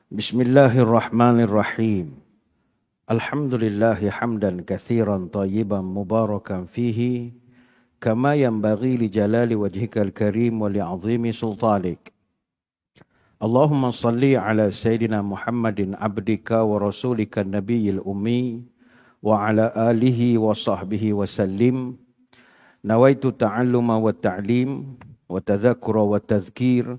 Bismillahirrahmanirrahim. Alhamdulillahi hamdan kathiran tayyiban mubarakan fihi kama yanbaghi li jalali wajhikal karim wa li'azimi sultanik. Allahumma salli ala Sayyidina Muhammadin abdika wa rasulika nabiyil ummi wa ala alihi wa sahbihi wa sallim. Nawaitu ta'alluma wa ta'lim wa tadhakura wa tazkir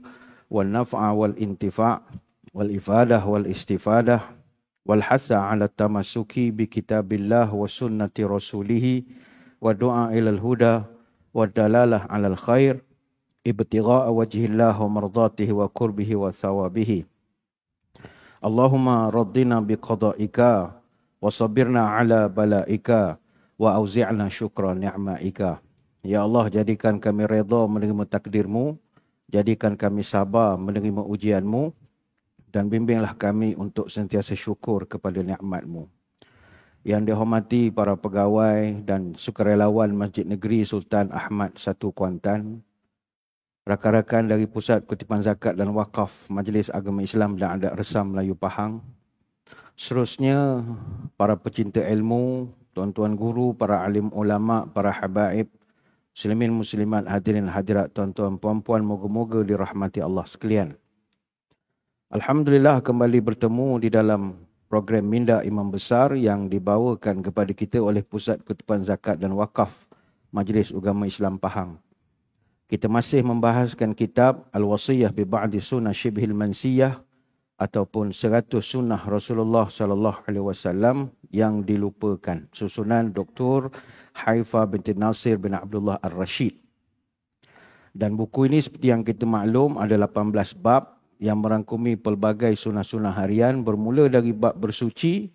wa naf'a wal intifa' wal ifadah wal istifadah wal hasa ala tamasuki bi kitabillah wa sunnati rasulih wa du'a ilal huda wa dalalah alal khair ibtigha'a wajhillah wa mardatihi wa qurbihi wa thawabihi. Allahumma raddina bi qada'ika wa sabirna ala bala'ika wa auzi'na syukra ni'ma'ika. Ya Allah, jadikan kami redha menerima takdirmu, jadikan kami sabar menerima ujianmu, dan bimbinglah kami untuk sentiasa syukur kepada nikmat-Mu. Yang dihormati para pegawai dan sukarelawan Masjid Negeri Sultan Ahmad 1 Kuantan, rakan-rakan dari Pusat Kutipan Zakat dan Wakaf Majlis Agama Islam dan Adat Resam Melayu Pahang, seterusnya para pecinta ilmu, tuan-tuan guru, para alim ulama, para habaib, muslimin muslimat, hadirin hadirat, tuan-tuan puan-puan, moga-moga dirahmati Allah sekalian. Alhamdulillah kembali bertemu di dalam program Minda Imam Besar yang dibawakan kepada kita oleh Pusat Kutipan Zakat dan Wakaf Majlis Agama Islam Pahang. Kita masih membahaskan kitab Al-Wasiyah bi Ba'di Sunnah Syibhil Mansiyah ataupun 100 sunnah Rasulullah sallallahu alaihi wasallam yang dilupakan, susunan Dr. Haifa binti Nasir bin Abdullah Ar-Rashid. Dan buku ini seperti yang kita maklum ada 18 bab yang merangkumi pelbagai sunnah-sunnah harian, bermula dari bab bersuci,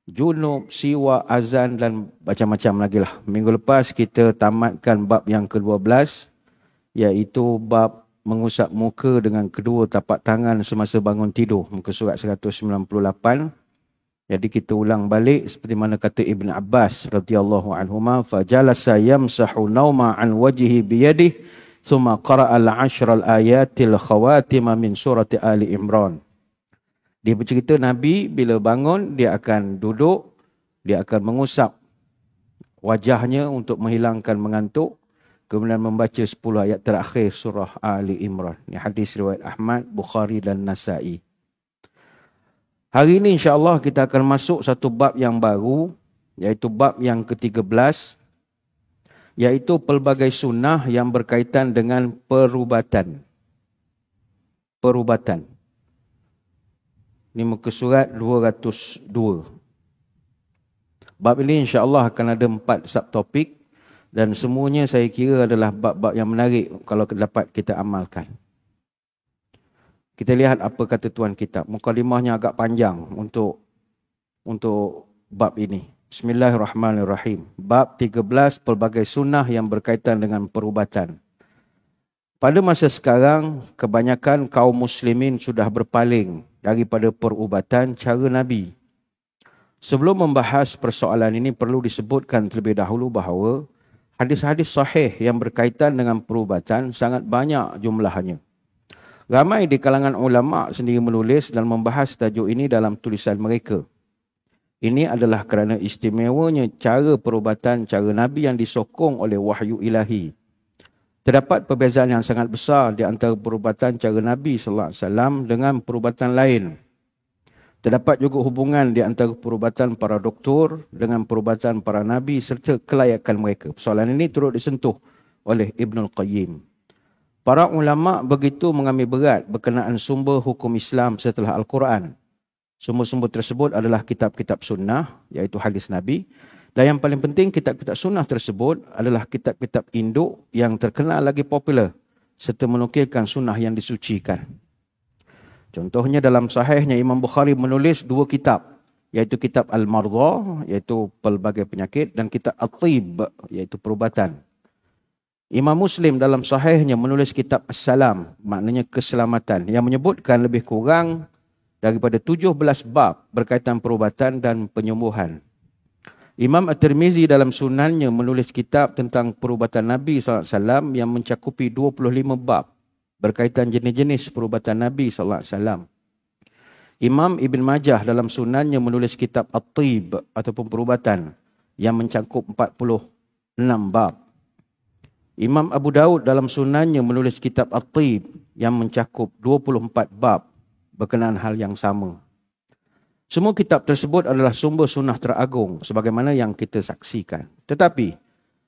junub, siwak, azan dan macam-macam lagi lah. Minggu lepas kita tamatkan bab yang ke-12, iaitu bab mengusap muka dengan kedua tapak tangan semasa bangun tidur, muka surat 198. Jadi kita ulang balik seperti mana kata Ibn Abbas radhiyallahu anhuma, fajalasa yamsahu nauma an wajhihi biyadihi thumma qara'a al-'ashra al-ayatil khawatima min surati Ali Imran. Dia bercerita Nabi bila bangun dia akan duduk, dia akan mengusap wajahnya untuk menghilangkan mengantuk, kemudian membaca 10 ayat terakhir surah Ali Imran. Ini hadis riwayat Ahmad, Bukhari dan Nasa'i. Hari ini insya-Allah kita akan masuk satu bab yang baru, iaitu bab yang ke-13, iaitu pelbagai sunnah yang berkaitan dengan perubatan. Perubatan. Ini muka surat 202. Bab ini insya-Allah akan ada 4 subtopik dan semuanya saya kira adalah bab-bab yang menarik kalau dapat kita amalkan. Kita lihat apa kata tuan kitab. Mukadimahnya agak panjang untuk bab ini. Bismillahirrahmanirrahim. Bab 13, pelbagai sunnah yang berkaitan dengan perubatan. Pada masa sekarang, kebanyakan kaum muslimin sudah berpaling daripada perubatan cara Nabi. Sebelum membahas persoalan ini, perlu disebutkan terlebih dahulu bahawa hadis-hadis sahih yang berkaitan dengan perubatan sangat banyak jumlahnya. Ramai di kalangan ulama sendiri menulis dan membahas tajuk ini dalam tulisan mereka. Ini adalah kerana istimewanya cara perubatan cara Nabi yang disokong oleh wahyu ilahi. Terdapat perbezaan yang sangat besar di antara perubatan cara Nabi sallallahu alaihi wasallam dengan perubatan lain. Terdapat juga hubungan di antara perubatan para doktor dengan perubatan para nabi serta kelayakan mereka. Persoalan ini turut disentuh oleh Ibnul Qayyim. Para ulama begitu mengambil berat berkenaan sumber hukum Islam setelah Al-Quran. Sumber-sumber tersebut adalah kitab-kitab sunnah, iaitu hadis Nabi. Dan yang paling penting, kitab-kitab sunnah tersebut adalah kitab-kitab induk yang terkenal lagi popular serta menukilkan sunnah yang disucikan. Contohnya dalam sahihnya Imam Bukhari menulis 2 kitab, iaitu kitab Al-Mardha, iaitu pelbagai penyakit, dan kitab At-Tib, iaitu perubatan. Imam Muslim dalam sahihnya menulis kitab As-Salam, maknanya keselamatan, yang menyebutkan lebih kurang daripada 17 bab berkaitan perubatan dan penyembuhan. Imam At-Tirmizi dalam sunannya menulis kitab tentang perubatan Nabi SAW yang mencakupi 25 bab berkaitan jenis-jenis perubatan Nabi SAW. Imam Ibn Majah dalam sunannya menulis kitab At-Tib ataupun perubatan yang mencakup 46 bab. Imam Abu Daud dalam sunannya menulis kitab At-Tib yang mencakup 24 bab berkenaan hal yang sama. Semua kitab tersebut adalah sumber sunnah teragung sebagaimana yang kita saksikan. Tetapi,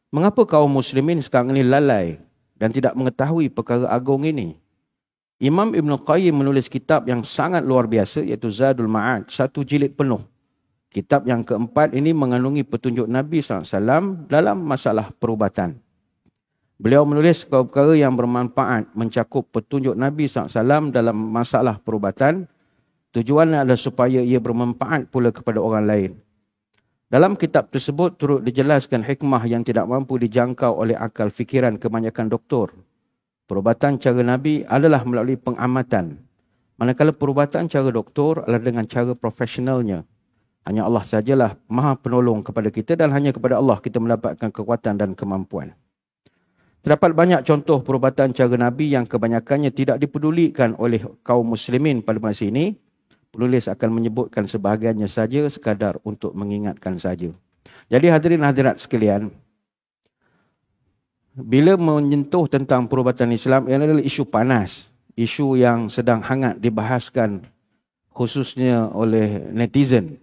mengapa kaum muslimin sekarang ini lalai dan tidak mengetahui perkara agung ini? Imam Ibn Qayyim menulis kitab yang sangat luar biasa iaitu Zadul Ma'ad, 1 jilid penuh. Kitab yang keempat ini mengandungi petunjuk Nabi SAW dalam masalah perubatan. Beliau menulis perkara yang bermanfaat mencakup petunjuk Nabi SAW dalam masalah perubatan. Tujuannya adalah supaya ia bermanfaat pula kepada orang lain. Dalam kitab tersebut turut dijelaskan hikmah yang tidak mampu dijangkau oleh akal fikiran kebanyakan doktor. Perubatan cara Nabi adalah melalui pengamatan. Manakala perubatan cara doktor adalah dengan cara profesionalnya. Hanya Allah sajalah maha penolong kepada kita dan hanya kepada Allah kita mendapatkan kekuatan dan kemampuan. Terdapat banyak contoh perubatan cara Nabi yang kebanyakannya tidak dipedulikan oleh kaum muslimin pada masa ini. Penulis akan menyebutkan sebahagiannya saja sekadar untuk mengingatkan saja. Jadi hadirin hadirat sekalian, bila menyentuh tentang perubatan Islam, ia adalah isu panas. Isu yang sedang hangat dibahaskan khususnya oleh netizen.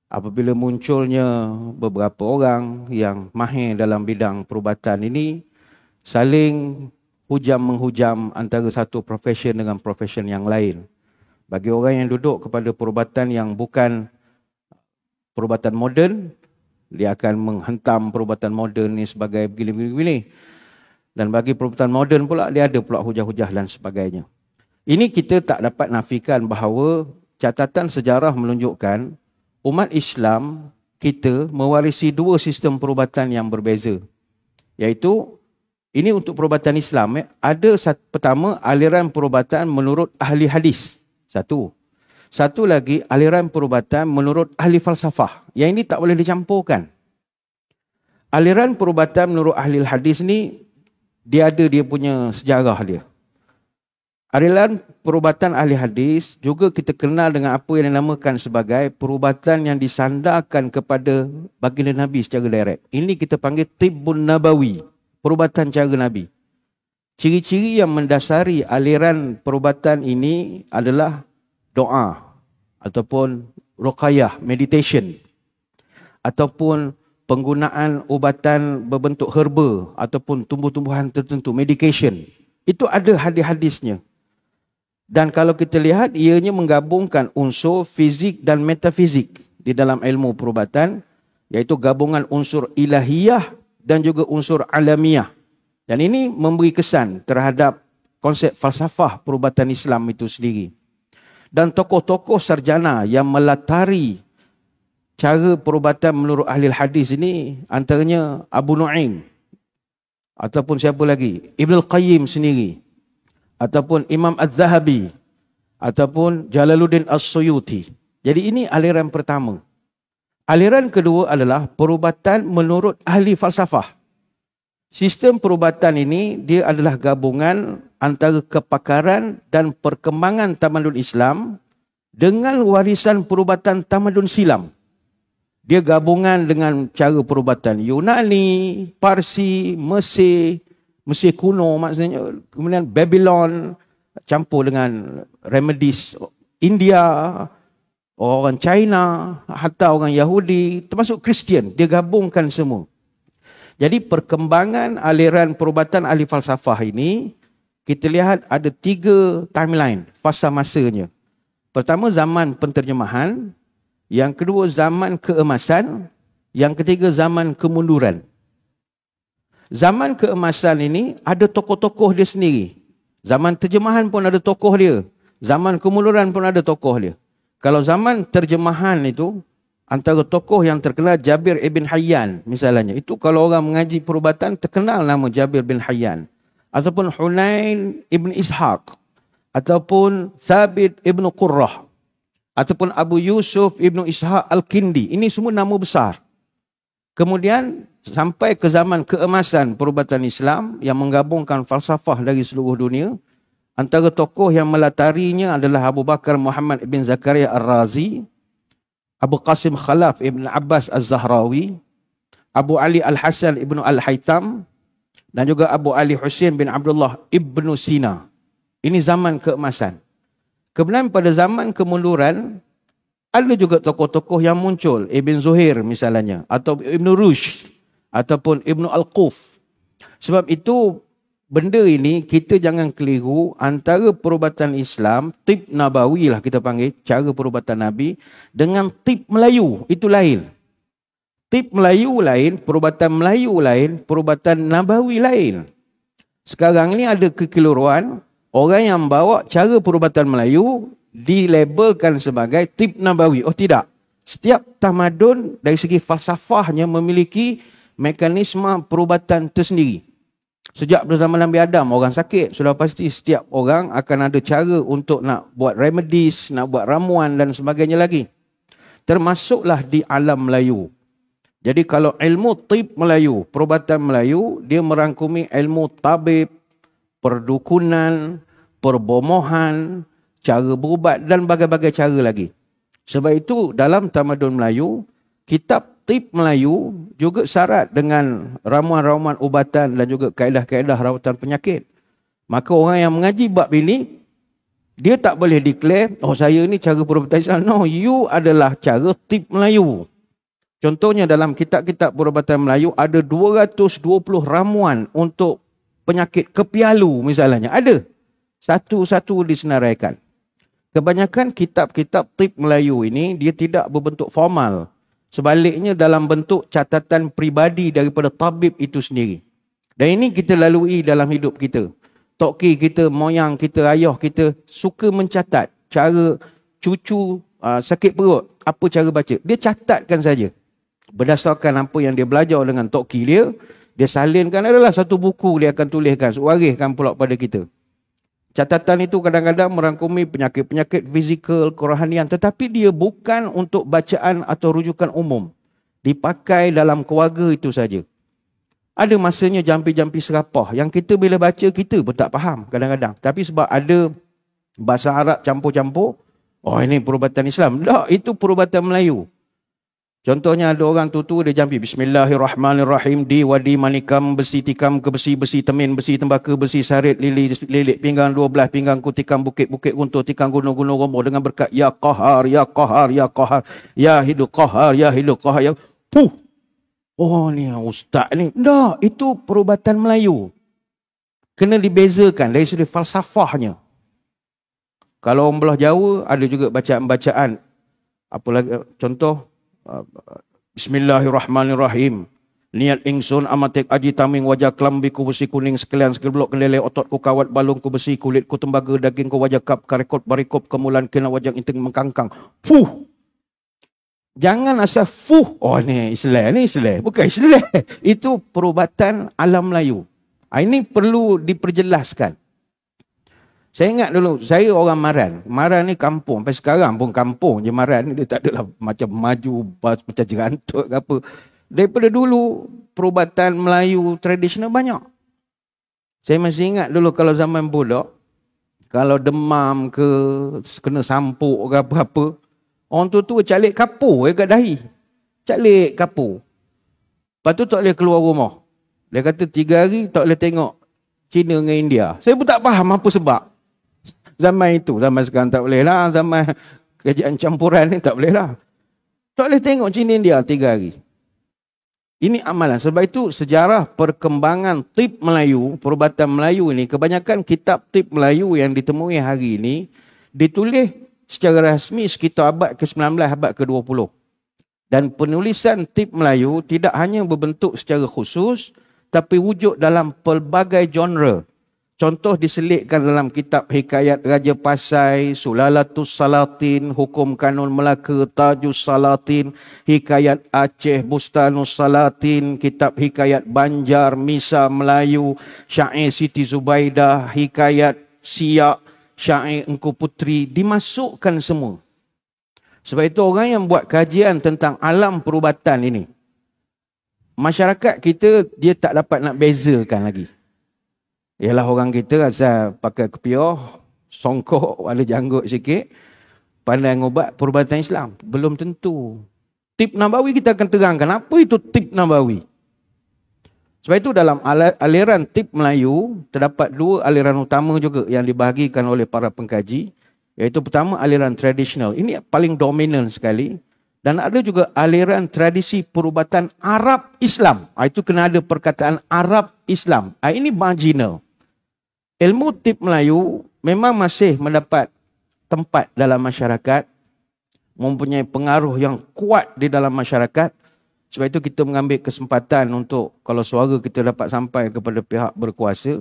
Apabila munculnya beberapa orang yang mahir dalam bidang perubatan ini, saling hujam-menghujam antara satu profession dengan profession yang lain. Bagi orang yang duduk kepada perubatan yang bukan perubatan moden, dia akan menghentam perubatan moden ni sebagai begini-begini. Dan bagi perubatan moden pula, dia ada pula hujah-hujah dan sebagainya. Ini kita tak dapat nafikan bahawa catatan sejarah menunjukkan umat Islam kita mewarisi dua sistem perubatan yang berbeza. Iaitu, ini untuk perubatan Islam. Ada pertama, aliran perubatan menurut ahli hadis. Satu lagi, aliran perubatan menurut ahli falsafah. Yang ini tak boleh dicampurkan. Aliran perubatan menurut ahli hadis ni, dia punya sejarah dia. Aliran perubatan ahli hadis juga kita kenal dengan apa yang dinamakan sebagai perubatan yang disandarkan kepada baginda Nabi secara direct. Ini kita panggil Tibbun Nabawi, perubatan cara Nabi. Ciri-ciri yang mendasari aliran perubatan ini adalah doa ataupun ruqayah, meditation, ataupun penggunaan ubatan berbentuk herba ataupun tumbuh-tumbuhan tertentu, medication. Itu ada hadis-hadisnya. Dan kalau kita lihat, ianya menggabungkan unsur fizik dan metafizik di dalam ilmu perubatan, iaitu gabungan unsur ilahiyah dan juga unsur alamiah. Dan ini memberi kesan terhadap konsep falsafah perubatan Islam itu sendiri. Dan tokoh-tokoh sarjana yang melatari cara perubatan menurut ahli hadis ini, antaranya Abu Nu'aim, ataupun siapa lagi? Ibn Qayyim sendiri, ataupun Imam Az-Zahabi, ataupun Jalaluddin As-Suyuti. Jadi ini aliran pertama. Aliran kedua adalah perubatan menurut ahli falsafah. Sistem perubatan ini dia adalah gabungan antara kepakaran dan perkembangan tamadun Islam dengan warisan perubatan tamadun silam. Dia gabungan dengan cara perubatan Yunani, Parsi, Mesir kuno maksudnya, kemudian Babylon, campur dengan remedies India, orang China, hatta orang Yahudi, termasuk Kristian, dia gabungkan semua. Jadi perkembangan aliran perubatan ahli falsafah ini, kita lihat ada 3 timeline, fasa masanya. Pertama, zaman penterjemahan. Yang kedua, zaman keemasan. Yang ketiga, zaman kemunduran. Zaman keemasan ini ada tokoh-tokoh dia sendiri. Zaman terjemahan pun ada tokoh dia. Zaman kemunduran pun ada tokoh dia. Kalau zaman terjemahan itu, antara tokoh yang terkenal Jabir ibn Hayyan misalnya. Itu kalau orang mengaji perubatan terkenal nama Jabir bin Hayyan. Ataupun Hunain ibn Ishaq. Ataupun Thabit ibn Qurrah. Ataupun Abu Yusuf ibn Ishaq al-Kindi. Ini semua nama besar. Kemudian sampai ke zaman keemasan perubatan Islam yang menggabungkan falsafah dari seluruh dunia. Antara tokoh yang melatarinya adalah Abu Bakar Muhammad ibn Zakaria Ar-Razi, Abu Qasim Khalaf ibn Abbas Az-Zahrawi, Abu Ali Al-Hasan ibn Al-Haytham, dan juga Abu Ali Husain bin Abdullah ibn Sina. Ini zaman keemasan. Kemudian pada zaman kemunduran, ada juga tokoh-tokoh yang muncul. Ibn Zuhair misalnya, atau Ibn Rushd, ataupun Ibn Al-Quf. Sebab itu, benda ini kita jangan keliru antara perubatan Islam, tib Nabawi lah kita panggil, cara perubatan Nabi, dengan tib Melayu, itu lain. Tib Melayu lain, perubatan Melayu lain, perubatan Nabawi lain. Sekarang ni ada kekeliruan, orang yang bawa cara perubatan Melayu dilabelkan sebagai tib Nabawi. Oh tidak. Setiap tamadun dari segi falsafahnya memiliki mekanisme perubatan tersendiri. Sejak zaman Nabi Adam, orang sakit, sudah pasti setiap orang akan ada cara untuk nak buat remedies, nak buat ramuan dan sebagainya lagi. Termasuklah di alam Melayu. Jadi kalau ilmu tib Melayu, perubatan Melayu, dia merangkumi ilmu tabib, perdukunan, perbomohan, cara berubat dan berbagai-bagai cara lagi. Sebab itu dalam tamadun Melayu, kitab tib Melayu juga syarat dengan ramuan-ramuan ubatan dan juga kaedah-kaedah rawatan penyakit. Maka orang yang mengaji bab ini, dia tak boleh declare, oh saya ni cara perubatan Islam. No, you adalah cara tib Melayu. Contohnya dalam kitab-kitab perubatan Melayu ada 220 ramuan untuk penyakit kepialu misalnya. Ada. Satu-satu disenaraikan. Kebanyakan kitab-kitab tib Melayu ini dia tidak berbentuk formal. Sebaliknya dalam bentuk catatan peribadi daripada tabib itu sendiri. Dan ini kita lalui dalam hidup kita. Tok kita, moyang kita, ayah kita suka mencatat cara cucu sakit perut, apa cara baca. Dia catatkan saja. Berdasarkan apa yang dia belajar dengan tok dia, dia salinkan adalah satu buku dia akan tuliskan, wariskan pula pada kita. Catatan itu kadang-kadang merangkumi penyakit-penyakit fizikal, kerohanian. Tetapi dia bukan untuk bacaan atau rujukan umum. Dipakai dalam keluarga itu saja. Ada masanya jampi-jampi serapah. Yang kita bila baca, kita pun tak faham kadang-kadang. Tapi sebab ada bahasa Arab campur-campur, oh ini perubatan Islam. Tak, itu perubatan Melayu. Contohnya ada orang tua-tua dia jampi Bismillahirrahmanirrahim di wadi manikam besi tikam ke besi besi temin besi tembaka besi sarit lilit pinggang 12 pinggang kutikam bukit-bukit runtuh tikam gunung-gunung roboh dengan berkat ya qahar ya qahar ya qahar ya hidup qahar ya hidup qahar ya puh. Oh ni ustaz ni. Tak, itu perubatan Melayu. Kena dibezakan dari sudut falsafahnya. Kalau orang belah Jawa ada juga bacaan-bacaan. Apa lagi contoh Bismillahirrahmanirrahim. Niat ingsun amatek aji taming wajah kelambi ku besi kuning sekalian segelblok kelele otot ku kawat balung ku besi kulit ku tembaga daging ku wajah kap karekot barikop kemulan kena wajah inting mengkangkang. Fuh. Jangan asal fuh. Oh ni Islam, bukan Islam. Itu perubatan alam Melayu. Ini perlu diperjelaskan. Saya ingat dulu, saya orang Maran. Maran ni kampung. Sampai sekarang pun kampung je Maran ni. Dia tak adalah macam maju, macam jerantuk ke apa. Daripada dulu, perubatan Melayu tradisional banyak. Saya masih ingat dulu kalau zaman budak, kalau demam ke, kena sampuk ke apa-apa, orang tua calik kapur kat dahi. Calik kapur. Lepas tu tak boleh keluar rumah. Dia kata 3 hari tak boleh tengok China dengan India. Saya pun tak faham apa sebab. Zaman itu, zaman sekarang tak boleh lah. Zaman kerajaan campuran ni tak boleh lah. Tak boleh tengok China India 3 hari. Ini amalan. Sebab itu sejarah perkembangan tib Melayu, perubatan Melayu ini, kebanyakan kitab tib Melayu yang ditemui hari ini, ditulis secara rasmi sekitar abad ke-19, abad ke-20. Dan penulisan tib Melayu tidak hanya berbentuk secara khusus, tapi wujud dalam pelbagai genre. Contoh diselitkan dalam kitab Hikayat Raja Pasai, Sulalatus Salatin, Hukum Kanun Melaka, Tajus Salatin, Hikayat Aceh, Bustanus Salatin, Kitab Hikayat Banjar, Misa Melayu, Syair Siti Zubaidah, Hikayat Siak, Syair Engku Putri, dimasukkan semua. Sebab itu orang yang buat kajian tentang alam perubatan ini, masyarakat kita dia tak dapat nak bezakan lagi. Ialah orang kita asal pakai kepiah, songkok, ada janggut sikit, pandai ngobat perubatan Islam. Belum tentu. Tip Nabawi kita akan terangkan. Apa itu tip Nabawi? Sebab itu dalam aliran tip Melayu, terdapat dua aliran utama juga yang dibahagikan oleh para pengkaji. Iaitu pertama aliran tradisional. Ini paling dominan sekali. Dan ada juga aliran tradisi perubatan Arab Islam. Itu kena ada perkataan Arab Islam. Ini marginal. Ilmu tip Melayu memang masih mendapat tempat dalam masyarakat. Mempunyai pengaruh yang kuat di dalam masyarakat. Sebab itu kita mengambil kesempatan untuk kalau suara kita dapat sampai kepada pihak berkuasa.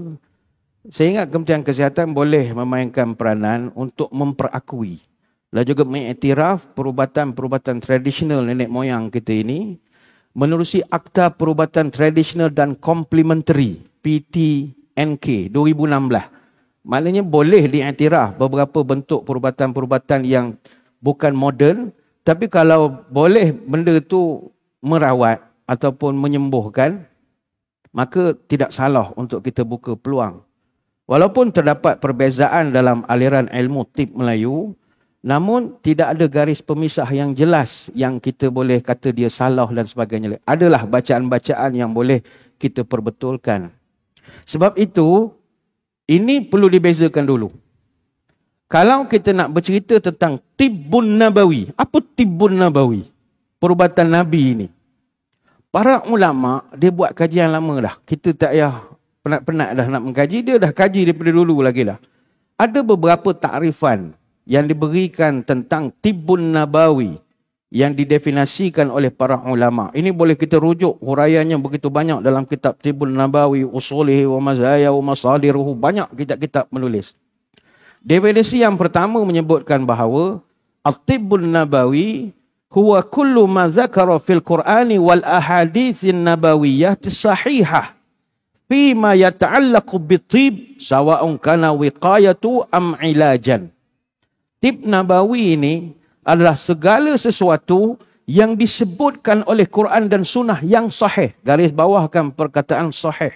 Saya ingat Kementerian Kesihatan boleh memainkan peranan untuk memperakui dan juga mengiktiraf perubatan-perubatan tradisional nenek moyang kita ini menerusi Akta Perubatan Tradisional dan Komplementari PTNK 2016. Maknanya boleh diiktiraf beberapa bentuk perubatan-perubatan yang bukan moden, tapi kalau boleh benda itu merawat ataupun menyembuhkan, maka tidak salah untuk kita buka peluang. Walaupun terdapat perbezaan dalam aliran ilmu tip Melayu, namun tidak ada garis pemisah yang jelas yang kita boleh kata dia salah dan sebagainya. Adalah bacaan-bacaan yang boleh kita perbetulkan. Sebab itu, ini perlu dibezakan dulu. Kalau kita nak bercerita tentang Tibbun Nabawi, apa Tibbun Nabawi? Perubatan Nabi ini. Para ulama, dia buat kajian lama dah. Kita tak payah penat-penat dah nak mengkaji. Dia dah kaji daripada dulu lagi dah. Ada beberapa takrifan yang diberikan tentang Tibbun Nabawi yang didefinisikan oleh para ulama. Ini boleh kita rujuk. Huraiannya begitu banyak dalam kitab Tibbun Nabawi, Usulihi wa Mazaya wa Masadiruhu. Banyak kitab-kitab menulis. Definisi yang pertama menyebutkan bahawa At-Tibbun Nabawi huwa kullu ma zakara fil Qur'ani wal ahaditsin nabawiyyah sahihah fima yata'allaqu bitib sawa'un kana wiqayatu am ilajan. Tib Nabawi ini adalah segala sesuatu yang disebutkan oleh Quran dan Sunnah yang sahih. Garis bawahkan perkataan sahih.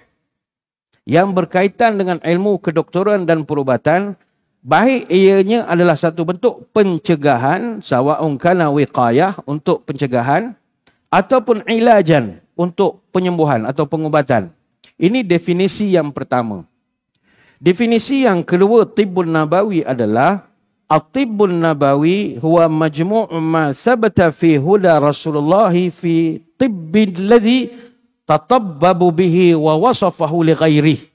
Yang berkaitan dengan ilmu kedoktoran dan perubatan, baik ianya adalah satu bentuk pencegahan, sawa'un kana wiqayah untuk pencegahan, ataupun ilajan untuk penyembuhan atau pengubatan. Ini definisi yang pertama. Definisi yang kedua Tibbun Nabawi adalah At-Tibbun Nabawi huwa majmu' ma sabata fi huda Rasulullah fi tibbil ladzi tatabbabu bihi wa wasafahu li ghairihi.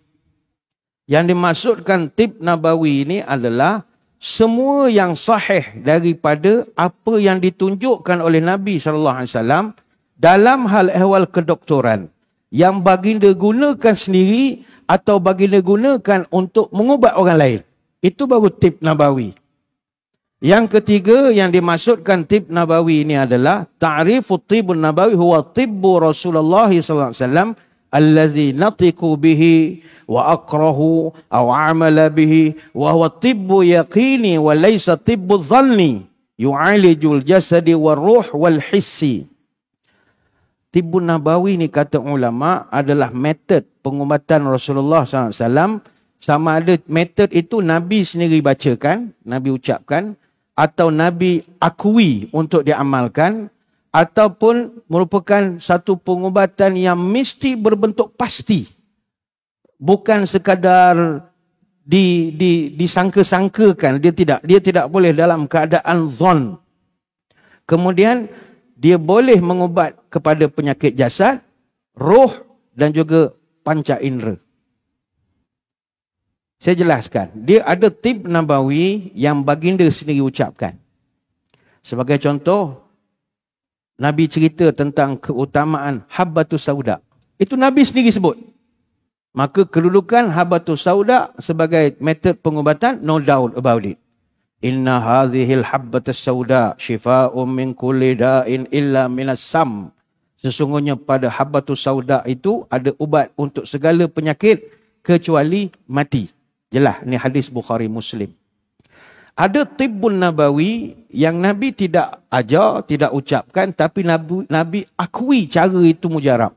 Yang dimaksudkan tib Nabawi ini adalah semua yang sahih daripada apa yang ditunjukkan oleh Nabi SAW dalam hal ehwal kedoktoran yang baginda gunakan sendiri atau baginda gunakan untuk mengubat orang lain. Itu baru tib Nabawi. Yang ketiga yang dimaksudkan tib Nabawi ini adalah ta'rifut tibun Nabawi huwa tibbu Rasulullah SAW alladhi natiku bihi wa akrahu aw amala bihi wa huwa tibbu yaqini wa laysa tibbu dhanni yu'alijul jasadi wal ruh wal hissi. Tibbun Nabawi ni kata ulama adalah metod pengubatan Rasulullah SAW. Sama ada metod itu Nabi sendiri bacakan, Nabi ucapkan, atau Nabi akui untuk diamalkan, ataupun merupakan satu pengubatan yang mesti berbentuk pasti. Bukan sekadar disangka-sangkakan. Dia tidak boleh dalam keadaan zon. Kemudian dia boleh mengubat kepada penyakit jasad, roh dan juga panca indera. Saya jelaskan. Dia ada tib Nabawi yang baginda sendiri ucapkan. Sebagai contoh, Nabi cerita tentang keutamaan Habbatus Sauda. Itu Nabi sendiri sebut. Maka kedudukan Habbatus Sauda sebagai metod pengubatan, no doubt about it. Inna hadhil habbatus sauda shifa'un min kulli da'in illa minas sam. Sesungguhnya pada Habbatus Sauda itu ada ubat untuk segala penyakit kecuali mati. Jelas, ni hadis Bukhari Muslim. Ada Tibbun Nabawi yang Nabi tidak ajar, tidak ucapkan, tapi Nabi akui cara itu mujarab.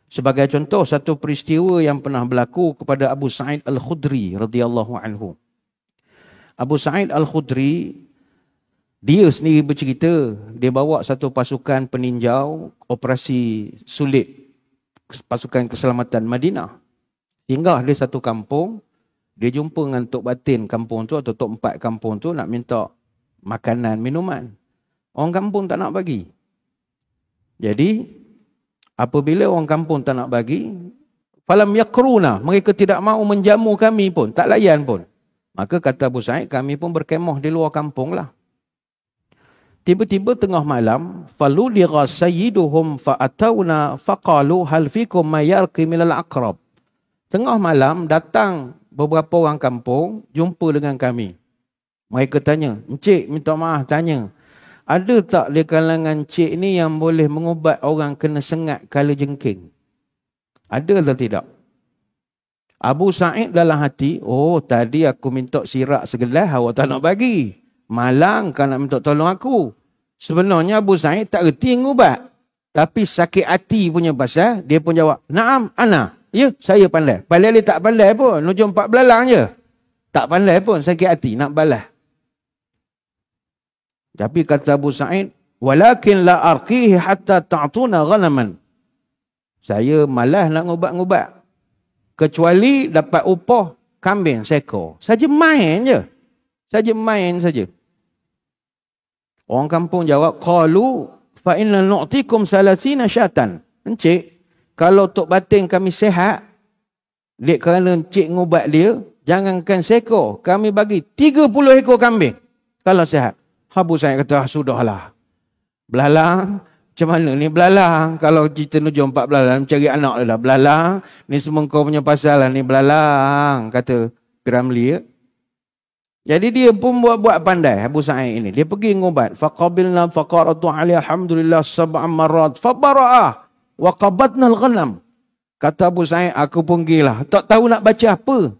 Sebagai contoh, satu peristiwa yang pernah berlaku kepada Abu Sa'id Al-Khudri radhiyallahu anhu. Abu Sa'id Al-Khudri, dia sendiri bercerita, dia bawa satu pasukan peninjau operasi sulit pasukan keselamatan Madinah. Hingga dia satu kampung, dia jumpa dengan Tok Batin kampung tu atau Tok Empat kampung tu nak minta makanan, minuman. Orang kampung tak nak bagi. Jadi, apabila orang kampung tak nak bagi, falam yakruna, mereka tidak mahu menjamu kami pun, tak layan pun. Maka kata Abu Sa'id, kami pun berkemah di luar kampung lah. Tiba-tiba tengah malam, faluligha sayyiduhum fa'atawna faqalu hal fikum ma yarqi minal aqrab. Tengah malam datang beberapa orang kampung jumpa dengan kami. Mereka tanya, "Encik, minta maaf tanya, ada tak di kalangan encik ni yang boleh mengubat orang kena sengat kala jengking? Ada atau tidak?" Abu Sa'id dalam hati, oh tadi aku minta sirak segelas, awak tak nak bagi. Malang kan nak minta tolong aku. Sebenarnya Abu Sa'id tak reti ngubat. Tapi sakit hati punya pasal, dia pun jawab, "Naam, ana." Ya, saya pandai. Pandai dia tak pandai pun. Nujum 4 belalang je. Tak pandai pun, sakit hati nak balas. Tapi kata Abu Sa'id, "Walakin la arqihi hatta ta'tuna ghanaman." Saya malas nak ngubat-ngubat. Kecuali dapat upah kambing seekor. Saja main je. Saja main saja. Orang kampung jawab, "Qalu fa inna nu'tikum 30 syatan." Encik, kalau Tok Batin kami sihat, dek kerana encik ngubat dia, jangankan seekor, kami bagi 30 ekor kambing kalau sihat. Abu Sa'id kata, "Sudahlah. Belalang, macam mana ni belalang? Kalau kita nuju 4 belalang, cari anak dah belalang. Ni semua kau punya pasal lah ni belalang," kata Piramli. Ya? Jadi dia pun buat pandai Abu Sa'id ini. Dia pergi ngubat. Faqabilna faqaratu alaihi alhamdulillah 7 marrat fabara'ah wa qabatna al-ghanam. Kata Abu Sa'id, aku pun gilah. Tak tahu nak baca apa.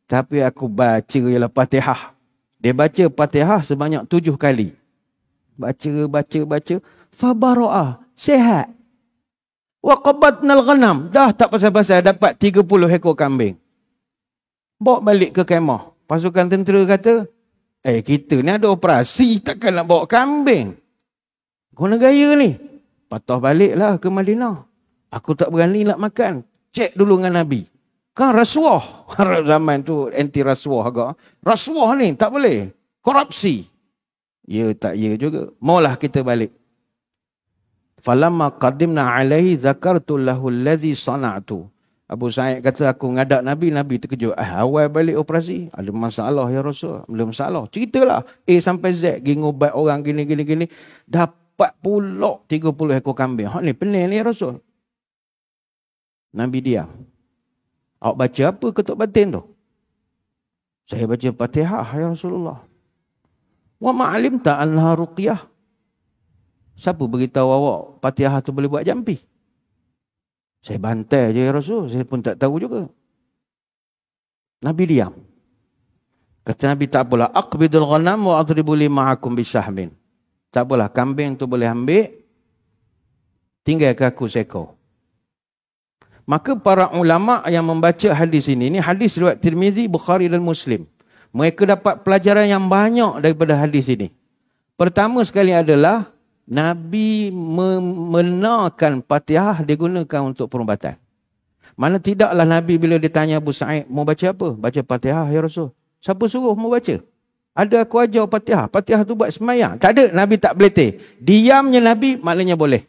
Tapi aku baca ialah Fatihah. Dia baca Fatihah sebanyak 7 kali. Baca. Fabara'ah. Sehat. Wa qabatna al-ghanam. Dah tak pasal-pasal dapat 30 ekor kambing. Bawa balik ke kemah. Pasukan tentera kata, kita ni ada operasi, takkan nak bawa kambing. Guna gaya ni. Patah baliklah ke Madinah. Aku tak berani nak makan. Cek dulu dengan Nabi. Kan rasuah. Zaman tu anti rasuah agak. Rasuah ni tak boleh. Korupsi. Ya tak ya juga. Maulah kita balik. Falamma qadimna alaihi zakartu lahu alladhi sana'tu. Abu Sa'id kata, aku ngadak Nabi, Nabi terkejut. Awal balik operasi, ada masalah ya Rasul. Ada masalah. Ceritalah. A sampai Z, pergi ngubat orang gini. Dapat pula 30 ekor kambing. Hak ni pening ni ya Rasul. Nabi diam. Awak baca apa ketuk batin tu? Saya baca Fatihah ya Rasulullah. Wa ma'alim ta'anha ruqyah. Siapa beritahu awak Fatihah tu boleh buat jampi? Saya bantai je ya Rasul. Saya pun tak tahu juga. Nabi diam. Kata Nabi, tak apalah. Aqbidul ghanam wa adribu li ma'akum bisahmin. Tak apalah. Kambing tu boleh ambil. Tinggalkan aku seekor. Maka para ulama' yang membaca hadis ini hadis riwayat Tirmizi, Bukhari dan Muslim. Mereka dapat pelajaran yang banyak daripada hadis ini. Pertama sekali adalah Nabi membenarkan Fatihah digunakan untuk perubatan. Mana tidaklah Nabi bila ditanya Abu Sa'id, mau baca apa? Baca Fatihah ya Rasul. Siapa suruh mau baca? Ada aku ajar Fatihah. Fatihah tu buat semayang. Tak ada, Nabi tak beletih. Diamnya Nabi maknanya boleh.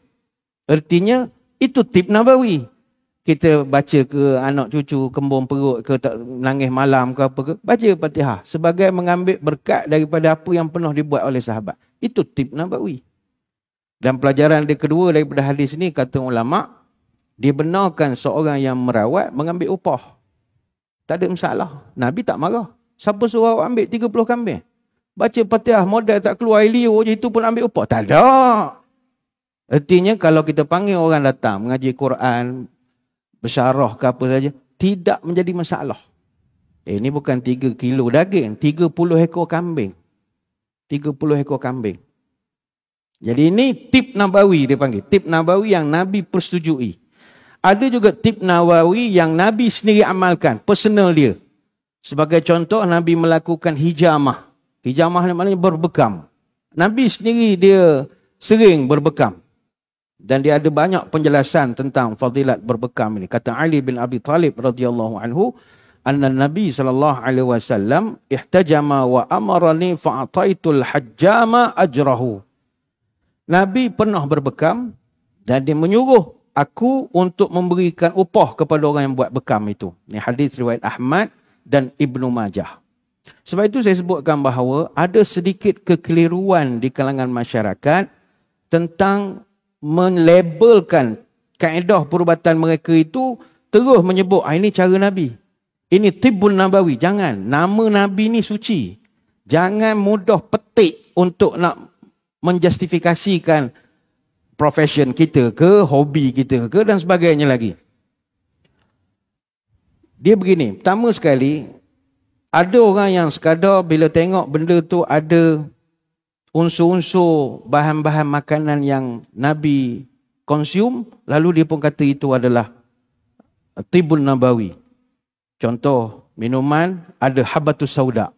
Artinya itu tip Nabawi. Kita baca ke anak cucu kembung perut ke tak nangis malam ke apa ke, baca Fatihah sebagai mengambil berkat daripada apa yang pernah dibuat oleh sahabat. Itu tip Nabawi. Dan pelajaran dia kedua daripada hadis ni, kata ulama', dibenarkan seorang yang merawat mengambil upah. Tak ada masalah. Nabi tak marah. Siapa suruh awak ambil 30 kambing? Baca Fatihah, modal tak keluar air liur je, itu pun ambil upah. Tak ada. Artinya kalau kita panggil orang datang mengaji Quran, bersyarah ke apa saja, tidak menjadi masalah. Ini bukan 3 kilo daging, 30 ekor kambing. 30 ekor kambing. Jadi ini tip Nabawi dia panggil. Tip Nabawi yang Nabi persetujui. Ada juga tip Nawawi yang Nabi sendiri amalkan, personal dia. Sebagai contoh, Nabi melakukan hijamah. Hijamah maknanya berbekam. Nabi sendiri dia sering berbekam. Dan dia ada banyak penjelasan tentang fadilat berbekam ini. Kata Ali bin Abi Talib radhiyallahu anhu, anna Nabi sallallahu alaihi wasallam ihtajama wa amarani fa'ataitul hajjama ajrahu. Nabi pernah berbekam dan dia menyuruh aku untuk memberikan upah kepada orang yang buat bekam itu. Ini hadis riwayat Ahmad dan Ibnu Majah. Sebab itu saya sebutkan bahawa ada sedikit kekeliruan di kalangan masyarakat tentang melabelkan kaedah perubatan mereka itu, terus menyebut ini cara Nabi. Ini Tibbun Nabawi. Jangan. Nama Nabi ni suci. Jangan mudah petik untuk nak menjustifikasikan profession kita ke, hobi kita ke dan sebagainya lagi. Dia begini, pertama sekali, ada orang yang sekadar bila tengok benda tu ada unsur-unsur bahan-bahan makanan yang Nabi konsum, lalu dia pun kata itu adalah Tibbun Nabawi. Contoh, minuman ada habatus sauda.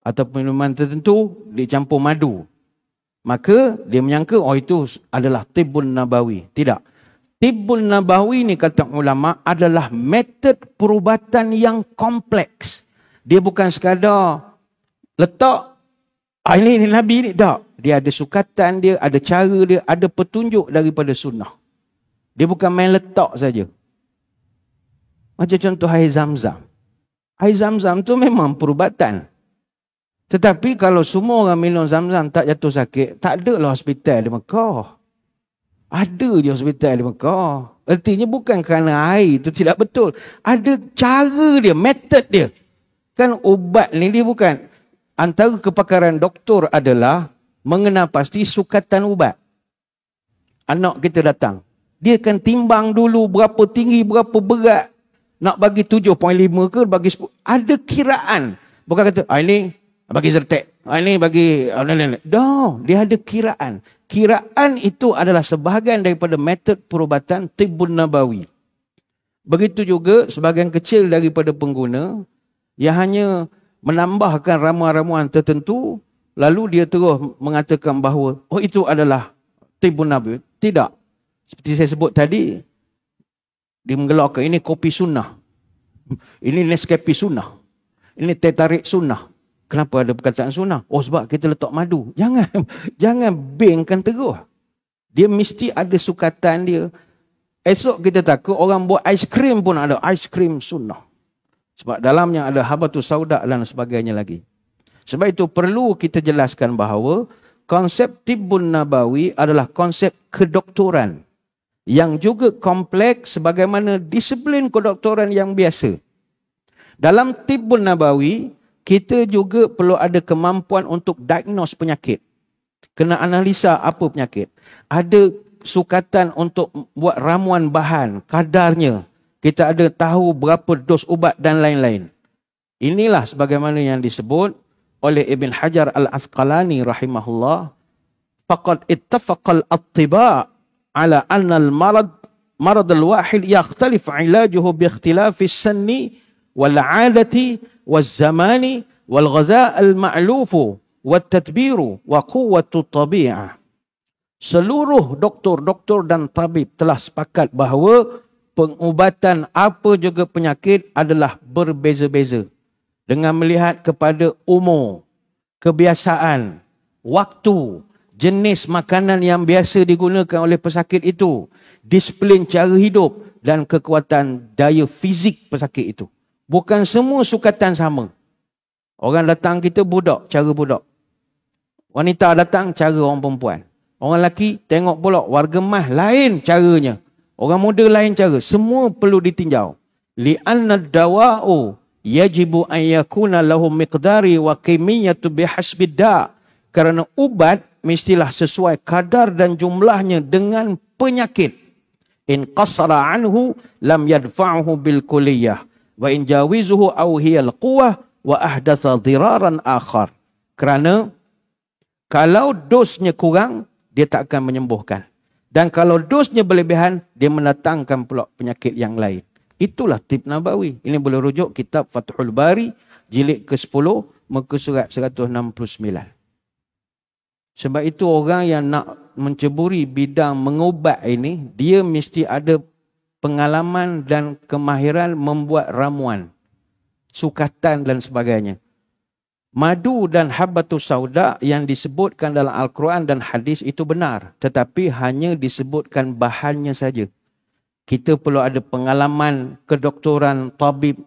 Atau minuman tertentu dicampur madu. Maka dia menyangka, oh itu adalah Tibbun Nabawi. Tidak. Tibbun Nabawi ni kata ulama adalah metod perubatan yang kompleks. Dia bukan sekadar letak, ini Nabi ni. Tak. Dia ada sukatan dia, ada cara dia, ada petunjuk daripada sunnah. Dia bukan main letak saja. Macam contoh air Zam-Zam. Air Zam-Zam tu memang perubatan. Tetapi kalau semua orang minum Zam-Zam tak jatuh sakit, tak ada lah hospital di Mekah. Ada je hospital di Mekah. Artinya bukan kerana air itu tidak betul. Ada cara dia, metod dia. Kan ubat ni dia bukan. Antara kepakaran doktor adalah mengenal pasti sukatan ubat. Anak kita datang. Dia akan timbang dulu berapa tinggi, berapa berat. Nak bagi 7.5 ke bagi 10. Ada kiraan. Bukan kata, ini bagi Zyrtec. Ini bagi... dia ada kiraan. Kiraan itu adalah sebahagian daripada metod perubatan Tibbun Nabawi. Begitu juga sebahagian kecil daripada pengguna yang hanya menambahkan ramuan-ramuan tertentu, lalu dia terus mengatakan bahawa, oh itu adalah Tibbun Nabawi. Tidak. Seperti saya sebut tadi, dia menggelakkan ini kopi sunnah. Ini Nescafe sunnah. Ini teh tarik sunnah. Kenapa ada perkataan sunnah? Oh sebab kita letak madu. Jangan bengkan terus. Dia mesti ada sukatan dia. Esok kita takut orang buat aiskrim pun ada aiskrim sunnah. Sebab dalamnya ada habatus sauda dan sebagainya lagi. Sebab itu perlu kita jelaskan bahawa konsep Tibbun Nabawi adalah konsep kedoktoran yang juga kompleks sebagaimana disiplin kedoktoran yang biasa. Dalam Tibbun Nabawi, kita juga perlu ada kemampuan untuk diagnose penyakit. Kena analisa apa penyakit. Ada sukatan untuk buat ramuan bahan, kadarnya. Kita ada tahu berapa dos ubat dan lain-lain. Inilah sebagaimana yang disebut oleh Ibn Hajar Al-Asqalani rahimahullah. Faqad ittafaqal attiba' ala anna al-marad al-wahid yakhtalif ilajuhu bi ikhtilafi as-sanni wal-'adati wal-zamani wal-ghadha' al-ma'lufu wat-tadbiru wa quwwatu tabi'ah. Seluruh doktor-doktor dan tabib telah sepakat bahawa pengubatan apa juga penyakit adalah berbeza-beza dengan melihat kepada umur, kebiasaan, waktu, jenis makanan yang biasa digunakan oleh pesakit itu, disiplin cara hidup dan kekuatan daya fizik pesakit itu. Bukan semua sukatan sama. Orang datang kita budak, cara budak. Wanita datang, cara orang perempuan. Orang lelaki tengok pula warga mah lain caranya. Orang muda lain cara. Semua perlu ditinjau. Li'anna dawa'u yajibu an yakuna lahu miqdari wa kimiyatu bihasbid da'. Kerana ubat mestilah sesuai kadar dan jumlahnya dengan penyakit. In qasara anhu lam yadfa'uhu bil kulliyah wa in jawizuhu aw hiyal quwwah wa ahdatha diraran akhar. Kerana kalau dosnya kurang, dia tak akan menyembuhkan. Dan kalau dosnya berlebihan, dia mendatangkan pula penyakit yang lain. Itulah tip Nabawi. Ini boleh rujuk kitab Fathul Bari, jilid ke-10, muka surat 169. Sebab itu orang yang nak menceburi bidang mengubat ini, dia mesti ada pengalaman dan kemahiran membuat ramuan, sukatan dan sebagainya. Madu dan habbatus sauda yang disebutkan dalam Al-Quran dan hadis itu benar. Tetapi hanya disebutkan bahannya saja. Kita perlu ada pengalaman kedoktoran tabib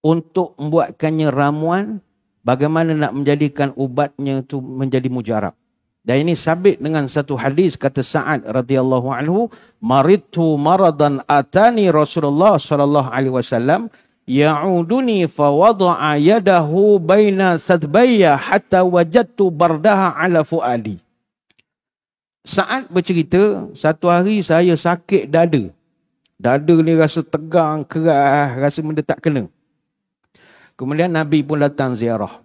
untuk membuatkannya ramuan. Bagaimana nak menjadikan ubatnya itu menjadi mujarab. Dan ini sabit dengan satu hadis kata Sa'ad radhiyallahu anhu. Maridtu maradan atani Rasulullah sallallahu alaihi wasallam. Ya'uduni fawada'a yadahu baina sadbayya hatta wajadtu bardaha ala fuadi. Saat bercerita, satu hari saya sakit dada. Dada ni rasa tegang, keras, rasa benda tak kena. Kemudian Nabi pun datang ziarah.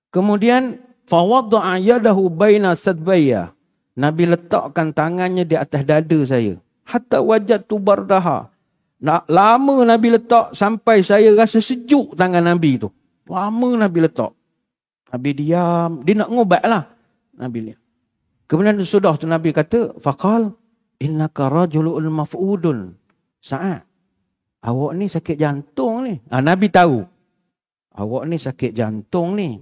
Kemudian fawada'a yadahu baina sadbayya. Nabi letakkan tangannya di atas dada saya. Hatta wajadtu bardaha. Lama Nabi letak sampai saya rasa sejuk tangan Nabi tu. Lama Nabi letak. Nabi diam. Dia nak ngubat lah. Nabi lihat. Kemudian sudah tu Nabi kata, faqal innaka rajulun maf'udun. Sa'ad, awak ni sakit jantung ni. Nabi tahu. Awak ni sakit jantung ni.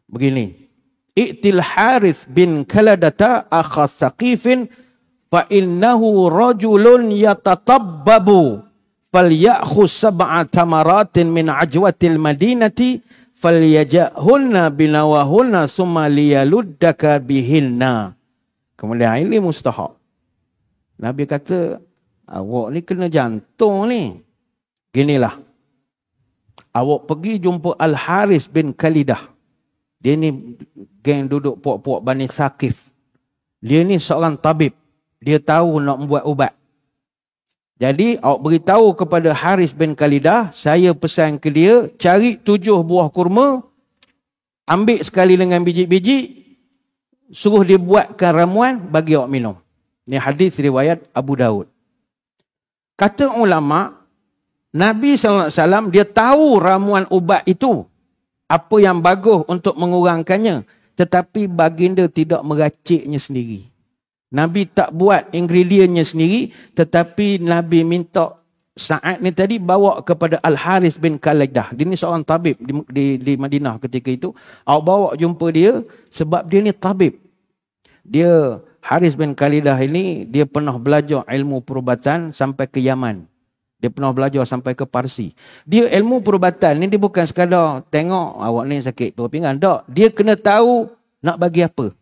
Begini. I'til Harith bin Kaladata akha Thaqifin فَإِنَّهُ رَجُلٌ يَتَطَبَّبُ فَلْيَأْخُذْ 7 تَمَرَاتٍ مِنْ عَجْوَةِ الْمَدِينَةِ فَلْيَجَأْهُنَّ بِنَوَاهُنَّ ثُمَّ لِيَلُدَّكَ بِهِنَّ. Kemudian ini mustahab. Nabi kata, awak ni kena jantung ni. Ginilah. Awak pergi jumpa Al-Haris bin Khalidah. Dia ni geng duduk puak-puak Bani Thaqif. Dia ni seorang tabib. Dia tahu nak membuat ubat. Jadi awak beritahu kepada Haris bin Khalidah, saya pesan ke dia, cari 7 buah kurma, ambil sekali dengan biji-biji, suruh dia buatkan ramuan, bagi awak minum. Ini hadis riwayat Abu Daud. Kata ulama, Nabi SAW dia tahu ramuan ubat itu, apa yang bagus untuk mengurangkannya, tetapi baginda tidak meraciknya sendiri. Nabi tak buat ingredientnya sendiri, tetapi Nabi minta Sa'ad ni tadi bawa kepada Al-Haris bin Khalidah. Dia ni seorang tabib di Madinah ketika itu. Awak bawa jumpa dia sebab dia ni tabib. Dia Haris bin Khalidah ini, dia pernah belajar ilmu perubatan sampai ke Yaman. Dia pernah belajar sampai ke Parsi. Dia ilmu perubatan ni dia bukan sekadar tengok awak ni sakit perut pinggang. Tak. Dia kena tahu nak bagi apa.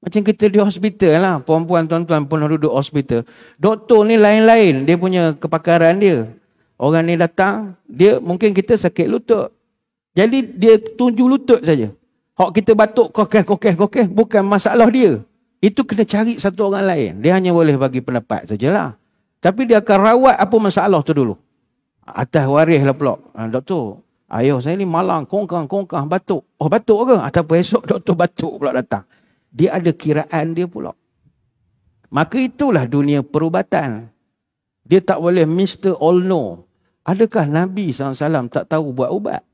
Macam kita di hospital lah. Puan-puan, tuan-tuan pernah duduk hospital. Doktor ni lain-lain. Dia punya kepakaran dia. Orang ni datang. Dia mungkin kita sakit lutut. Jadi dia tunjuk lutut saja. Hak kita batuk kokeh. Bukan masalah dia. Itu kena cari satu orang lain. Dia hanya boleh bagi pendapat sajalah. Tapi dia akan rawat apa masalah tu dulu. Atas waris lah pula. Doktor, ayah saya ni malang, kongkang, batuk. Oh batuk ke? Ataupun esok doktor batuk pula datang. Dia ada kiraan dia pula. Maka itulah dunia perubatan. Dia tak boleh Mr. All Know. Adakah Nabi SAW tak tahu buat ubat?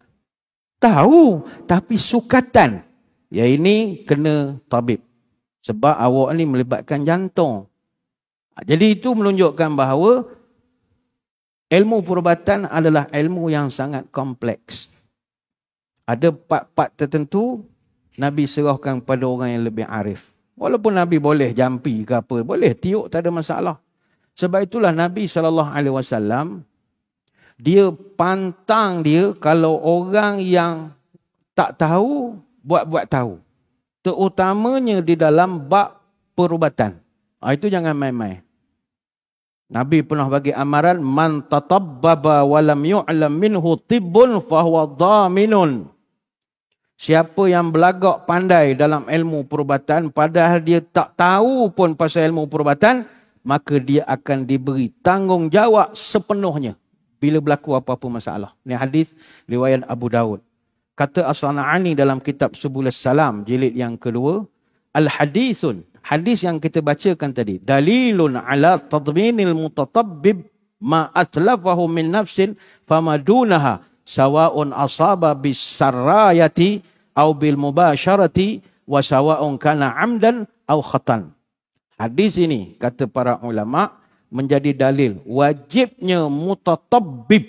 Tahu. Tapi sukatan. Ya ini kena tabib. Sebab awak ni melibatkan jantung. Jadi itu menunjukkan bahawa ilmu perubatan adalah ilmu yang sangat kompleks. Ada part-part tertentu Nabi serahkan pada orang yang lebih arif. Walaupun Nabi boleh jampi ke apa, boleh tiuk, tak ada masalah. Sebab itulah Nabi SAW, dia pantang dia kalau orang yang tak tahu, buat-buat tahu. Terutamanya di dalam bab perubatan. Itu jangan main-main. Nabi pernah bagi amaran, man tatabbaba walam yu'lam minhu tibbun fahuwa dhaminun. Siapa yang belagak pandai dalam ilmu perubatan, padahal dia tak tahu pun pasal ilmu perubatan, maka dia akan diberi tanggungjawab sepenuhnya bila berlaku apa-apa masalah. Ini hadis riwayat Abu Daud. Kata As-Sana'ani dalam kitab Subul Salam, jilid yang kedua, Al-Hadithun hadis yang kita bacakan tadi, dalilun ala tadminil mutatabbib ma atlafahu min nafsin famadunaha sawa'un asaba bis sarrayati au bil mubasharati wa sawa'un kana amdan au khatan. Hadis ini kata para ulama menjadi dalil wajibnya mutatabbib.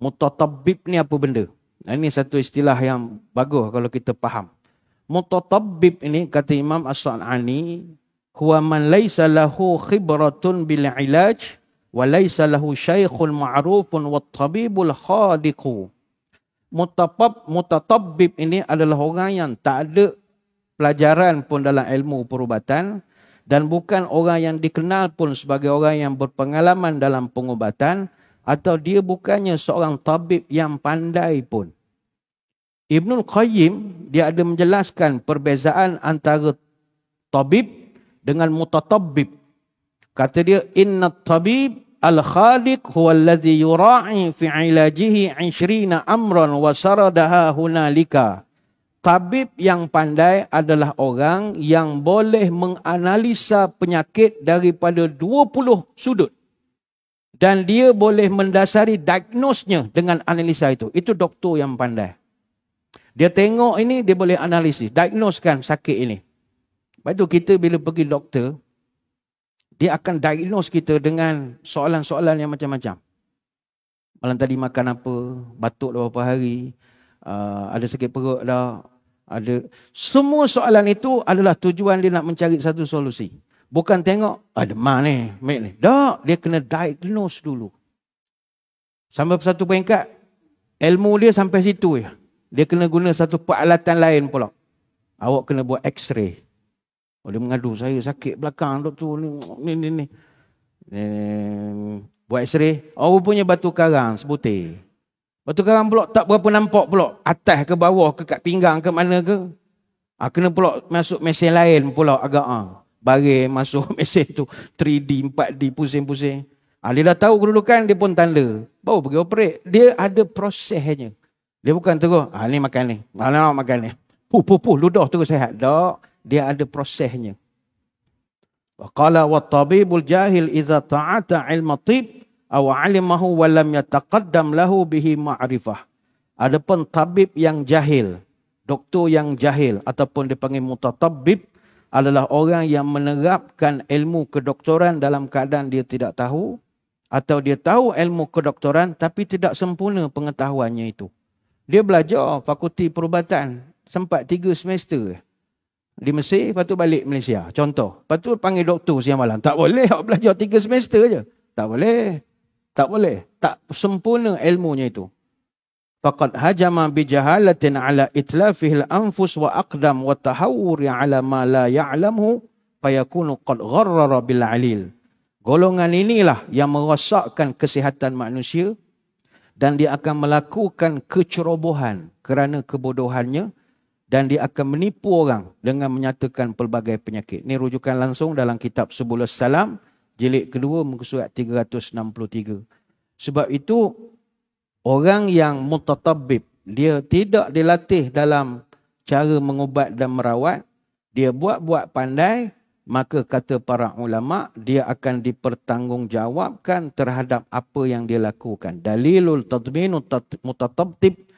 Mutatabbib ni apa benda? Ini satu istilah yang bagus kalau kita faham. Mutatabbib ini kata Imam As-San'ani, huwa man laysa lahu khibratun bil ilaj wa laysa lahu syaikhun ma'rufun wat tabibul khadiqu. Mutatabbib ini adalah orang yang tak ada pelajaran pun dalam ilmu perubatan dan bukan orang yang dikenal pun sebagai orang yang berpengalaman dalam pengubatan, atau dia bukannya seorang tabib yang pandai pun. Ibnul Qayyim dia ada menjelaskan perbezaan antara tabib dengan mutatabbib. Kata dia, inna tabib al-khaliq huwa alladhi yura'i fi ilajihi 20 amran wa saradaha hunalika. Tabib yang pandai adalah orang yang boleh menganalisa penyakit daripada 20 sudut. Dan dia boleh mendasari diagnosnya dengan analisa itu. Itu doktor yang pandai. Dia tengok ini, dia boleh analisis, diagnoskan sakit ini. Lepas tu kita bila pergi doktor, dia akan diagnose kita dengan soalan-soalan yang macam-macam. Malam tadi makan apa, batuk dah berapa hari, ada sakit perut dah, ada. Semua soalan itu adalah tujuan dia nak mencari satu solusi. Bukan tengok, ada mana ni. Tak, dia kena diagnose dulu. Sampai satu peringkat, ilmu dia sampai situ je. Dia kena guna satu peralatan lain pula. Awak kena buat x-ray. Oh, dia mengadu, saya sakit belakang doktor ni. Buat x-ray. Oh, punya batu karang sebutir. Batu karang pula tak berapa nampak pula. Atas ke bawah ke kat pinggang ke mana ke. Kena pula masuk mesin lain pula agak. Baring masuk mesin tu 3D, 4D, pusing-pusing. Dia dah tahu kedudukan, dia pun tanda. Baru pergi operate. Dia ada prosesnya. Dia bukan terus, ni makan ni. Nak makan ni. Ludah terus sihat. Tak. Dia ada prosesnya. Qala wa tabibul jahil idza ta'ata ilma tib aw 'alimahu wa lam yataqaddam lahu bihi ma'rifah. Adapun tabib yang jahil, doktor yang jahil ataupun dipanggil mutatabbib adalah orang yang menerapkan ilmu kedoktoran dalam keadaan dia tidak tahu, atau dia tahu ilmu kedoktoran tapi tidak sempurna pengetahuannya itu. Dia belajar fakulti perubatan sempat 3 semester di Mesir, lepas tu balik Malaysia. Contoh, lepas tu panggil doktor siang malam. Tak boleh awak belajar 3 semester je. Tak boleh. Tak boleh. Tak sempurna ilmunya itu. Faqad hajama bijahalatin ala itlafihil anfus wa aqdam wa tahawuri ala ma la ya'lamhu fayakunu qad gharrara bil alil. Golongan inilah yang merosakkan kesihatan manusia dan dia akan melakukan kecerobohan kerana kebodohannya, dan dia akan menipu orang dengan menyatakan pelbagai penyakit. Ini rujukan langsung dalam kitab Subulus Salam, jilid kedua, muka surat 363. Sebab itu, orang yang mutatabbib, dia tidak dilatih dalam cara mengubat dan merawat, dia buat-buat pandai, maka kata para ulama, dia akan dipertanggungjawabkan terhadap apa yang dia lakukan. Dalilul tadminu mutatabbib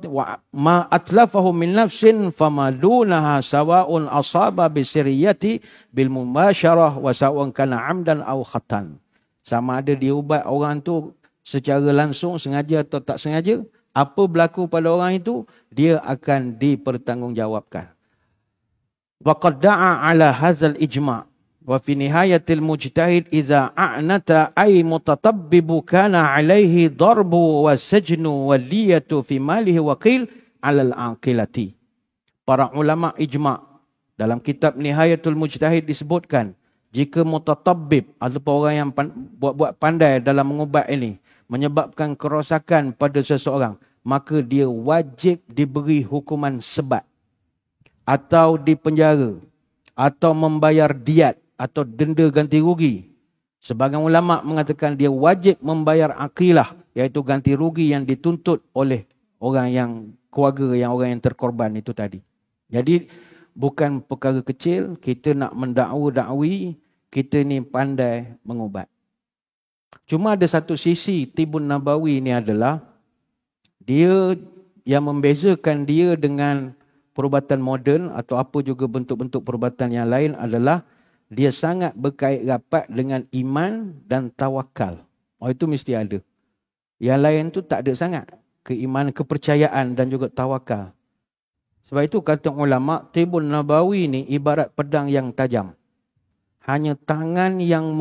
wa ma atlafahu min nafsin famadunaha sawa'un asaba bisiriyati bil mubasyarah wa sawa'un kana amdan aw khatan. Sama ada dia ubat orang tu secara langsung, sengaja atau tak sengaja, apa berlaku pada orang itu, dia akan dipertanggungjawabkan. Wa qad da'a ala hadzal ijma' wa fi nihayatil mujtahid idza a'nata ay mutatabbibu kana alaihi darbu wa sajnu wa liyatu fi malihi wa qil ala al-aqilati. Para ulama ijma' dalam kitab Nihayatul Mujtahid disebutkan, jika mutatabbib ataupun orang yang buat-buat pandai dalam mengubat ini menyebabkan kerosakan pada seseorang, maka dia wajib diberi hukuman sebat atau dipenjara atau membayar diat atau denda ganti rugi. Sebagian ulama mengatakan dia wajib membayar aqilah, iaitu ganti rugi yang dituntut oleh orang yang keluarga yang orang yang terkorban itu tadi. Jadi bukan perkara kecil. Kita nak mendakwa-dakwi kita ni pandai mengubat. Cuma ada satu sisi Tibun Nabawi ni adalah dia yang membezakan dia dengan perubatan moden atau apa juga bentuk-bentuk perubatan yang lain adalah dia sangat berkait rapat dengan iman dan tawakal. Oh, itu mesti ada. Yang lain tu tak ada sangat. Keimanan, kepercayaan dan juga tawakal. Sebab itu kata ulama, Tibun Nabawi ni ibarat pedang yang tajam. Hanya tangan yang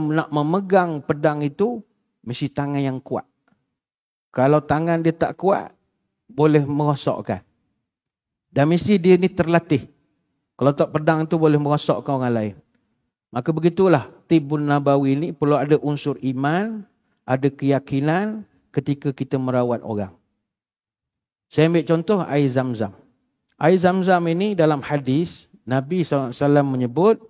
nak memegang pedang itu mesti tangan yang kuat. Kalau tangan dia tak kuat, boleh merosakkan. Dan mesti dia ni terlatih. Kalau tak pedang tu boleh merosakkan orang lain. Maka begitulah Tibun Nabawi ni perlu ada unsur iman, ada keyakinan ketika kita merawat orang. Saya ambil contoh air Zam-Zam. Air Zam-Zam ini dalam hadis, Nabi SAW menyebut,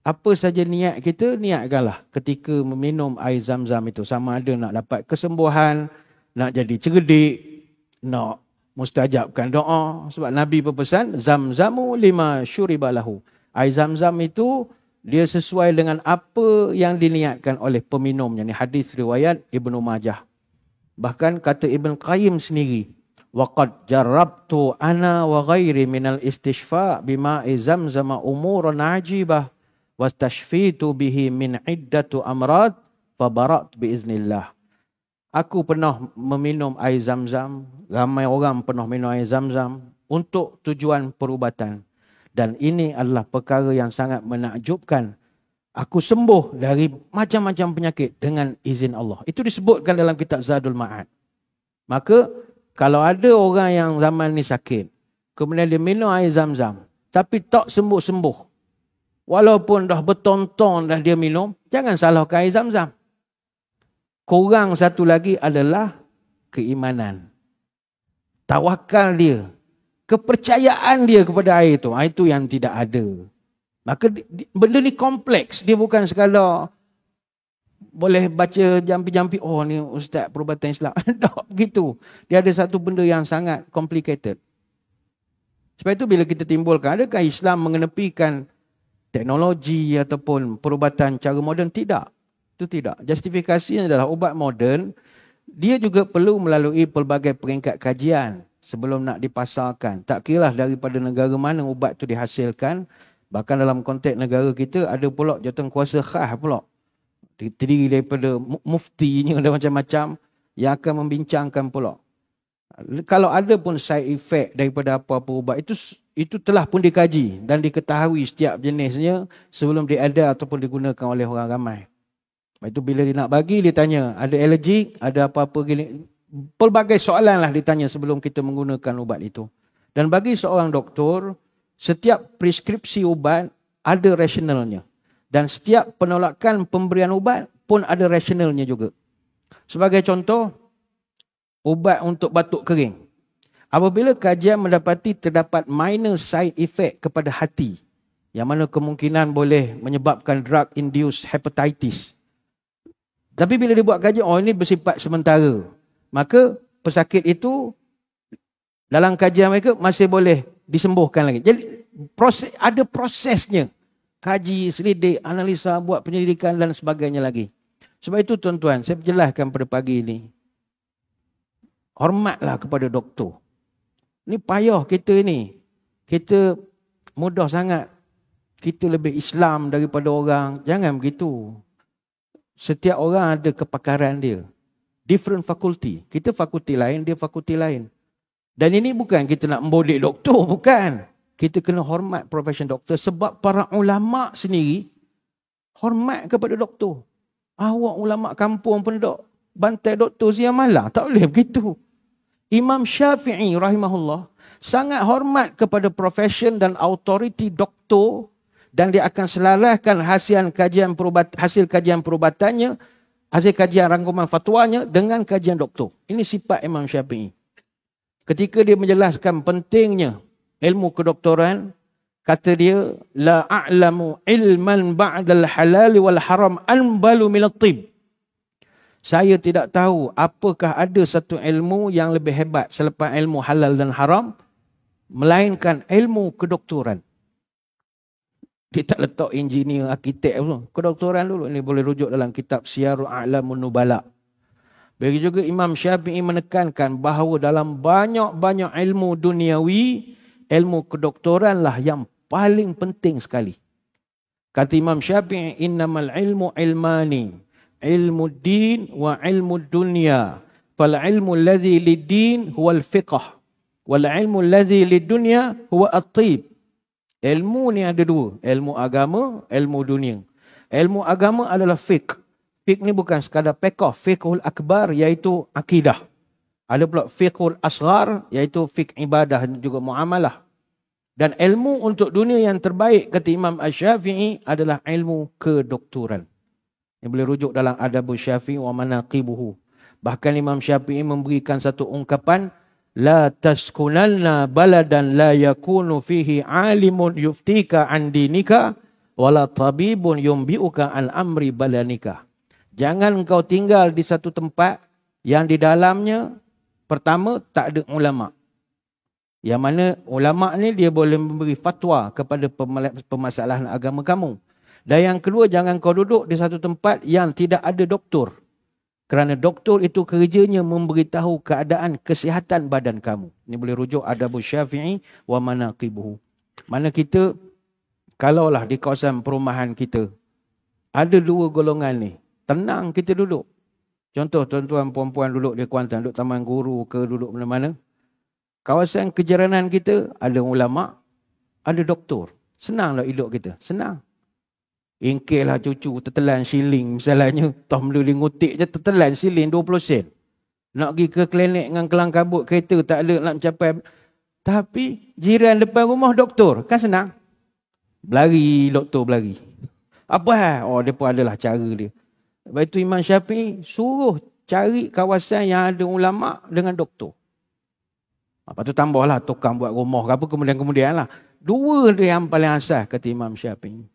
apa saja niat kita, niatkanlah ketika meminum air Zam-Zam itu. Sama ada nak dapat kesembuhan, nak jadi cerdik, nak mustajabkan doa. Sebab Nabi berpesan, Zam-Zamu lima syuribalahu. Air Zam-Zam itu, dia sesuai dengan apa yang diniatkan oleh peminumnya. Ini hadis riwayat Ibnu Majah. Bahkan kata Ibn Qayyim sendiri, وَقَدْ جَرَّبْتُ أَنَا وَغَيْرِ مِنَ الْإِسْتِشْفَاءِ بِمَاءِ زَمْزَمَ أُمُورًا عَجِيبَةً وَاسْتَشْفِيتُ بِهِ مِنْ عِدَّةُ أَمْرَادٍ فَبَرَأْتُ بِإِذْنِ اللَّهِ. Aku pernah meminum air Zam-Zam, ramai orang pernah minum air Zam-Zam untuk tujuan perubatan. Dan ini adalah perkara yang sangat menakjubkan. Aku sembuh dari macam-macam penyakit dengan izin Allah. Itu disebutkan dalam kitab Zadul Ma'ad. Maka kalau ada orang yang zaman ni sakit, kemudian dia minum air Zam-Zam, tapi tak sembuh-sembuh. Walaupun dah bertonton dah dia minum, jangan salahkan air Zam-Zam. Kurang satu lagi adalah keimanan. Tawakal dia. Kepercayaan dia kepada air itu. Itu yang tidak ada. Maka benda ni kompleks. Dia bukan sekadar boleh baca jampi-jampi, oh ni ustaz perubatan Islam. Tak begitu. Dia ada satu benda yang sangat complicated. Sebab itu bila kita timbulkan, adakah Islam mengenepikan teknologi ataupun perubatan cara moden? Tidak. Itu tidak. Justifikasinya adalah ubat moden, dia juga perlu melalui pelbagai peringkat kajian sebelum nak dipasarkan. Tak kira daripada negara mana ubat itu dihasilkan. Bahkan dalam konteks negara kita ada pula jawatankuasa khas pula. Terdiri daripada muftinya dan macam-macam yang akan membincangkan pula. Kalau ada pun side effect daripada apa-apa ubat, itu telah pun dikaji dan diketahui setiap jenisnya sebelum diada ataupun digunakan oleh orang ramai. Itu bila dia nak bagi, dia tanya, ada alergik, ada apa-apa gini. Pelbagai soalan lah ditanya sebelum kita menggunakan ubat itu. Dan bagi seorang doktor, setiap preskripsi ubat ada rasionalnya. Dan setiap penolakan pemberian ubat pun ada rasionalnya juga. Sebagai contoh, ubat untuk batuk kering. Apabila kajian mendapati terdapat minor side effect kepada hati, yang mana kemungkinan boleh menyebabkan drug-induced hepatitis. Tapi bila dibuat kajian, oh ini bersifat sementara. Maka pesakit itu dalam kajian mereka masih boleh disembuhkan lagi. Jadi ada prosesnya. Kaji, selidik, analisa, buat penyelidikan dan sebagainya lagi. Sebab itu tuan-tuan, saya jelaskan pada pagi ini. Hormatlah kepada doktor. Ini payah kita ni. Kita mudah sangat. Kita lebih Islam daripada orang. Jangan begitu. Setiap orang ada kepakaran dia. Different faculty. Kita fakulti lain, dia fakulti lain. Dan ini bukan kita nak membodek doktor, bukan. Kita kena hormat profesion doktor sebab para ulama sendiri hormat kepada doktor. Awak ulama kampung pun dok bantai doktor siang malam. Tak boleh begitu. Imam Syafi'i rahimahullah sangat hormat kepada profesion dan autoriti doktor dan dia akan selaraskan hasil kajian perubatannya, hasil kajian rangkuman fatwanya dengan kajian doktor. Ini sifat Imam Syafi'i. Ketika dia menjelaskan pentingnya ilmu kedoktoran, kata dia, la a'lamu ilman ba'dal halal wal haram anbalu minat tib. Saya tidak tahu apakah ada satu ilmu yang lebih hebat selepas ilmu halal dan haram melainkan ilmu kedoktoran. Dia tak letak engineer, arkitek dulu. Kedoktoran dulu. Ini boleh rujuk dalam kitab Siyarul A'lamun Nubala. Begitu juga Imam Syafi'i menekankan bahawa dalam banyak-banyak ilmu duniawi, ilmu kedoktoran lah yang paling penting sekali. Kata Imam Syafi'i, innamal ilmu ilmani, ilmu din wa ilmu dunya. Fal ilmu alladhi lid-din huwa al-fiqh. Wal ilmu alladhi lid-dunya huwa at-tib. Ilmu ni ada dua. Ilmu agama, ilmu dunia. Ilmu agama adalah fiqh. Fiqh ni bukan sekadar fiqh. Fiqhul akbar iaitu akidah. Ada pula fiqhul asghar iaitu fiqh ibadah dan juga muamalah. Dan ilmu untuk dunia yang terbaik kata Imam Asy-Syafi'i adalah ilmu kedoktoran. Ini boleh rujuk dalam Adabus Syafi'i wa Manaqibuhu. Bahkan Imam Syafi'i memberikan satu ungkapan, la taskunanna baladan la yakunu fihi alimun yuftika an dinika wala tabibun yumbiuka an amri balanika. Jangan engkau tinggal di satu tempat yang di dalamnya pertama tak ada ulama. Yang mana ulama ni dia boleh memberi fatwa kepada permasalahan agama kamu. Dan yang kedua, jangan kau duduk di satu tempat yang tidak ada doktor. Kerana doktor itu kerjanya memberitahu keadaan kesihatan badan kamu. Ini boleh rujuk Adabus Syafi'i wa Manaqibuhu. Mana kita, kalaulah di kawasan perumahan kita, ada dua golongan ni. Tenang kita duduk. Contoh tuan-tuan perempuan duduk di Kuantan, duduk Taman Guru ke duduk mana-mana. Kawasan kejiranan kita ada ulama, ada doktor. Senanglah hidup kita, senang. Ingkirlah cucu tertelan siling misalnya. Tom dulu ngutik je tertelan siling 20 sen. Nak pergi ke klinik dengan kelang kabut kereta tak ada nak mencapai. Tapi jiran depan rumah doktor. Kan senang. Berlari doktor berlari. Apa hal? Oh dia pun adalah cara dia. Lepas itu Imam Syafi'i suruh cari kawasan yang ada ulama dengan doktor. Lepas tu tambahlah tukang buat rumah ke apa kemudian lah. Dua dia yang paling asas kata Imam Syafi'i.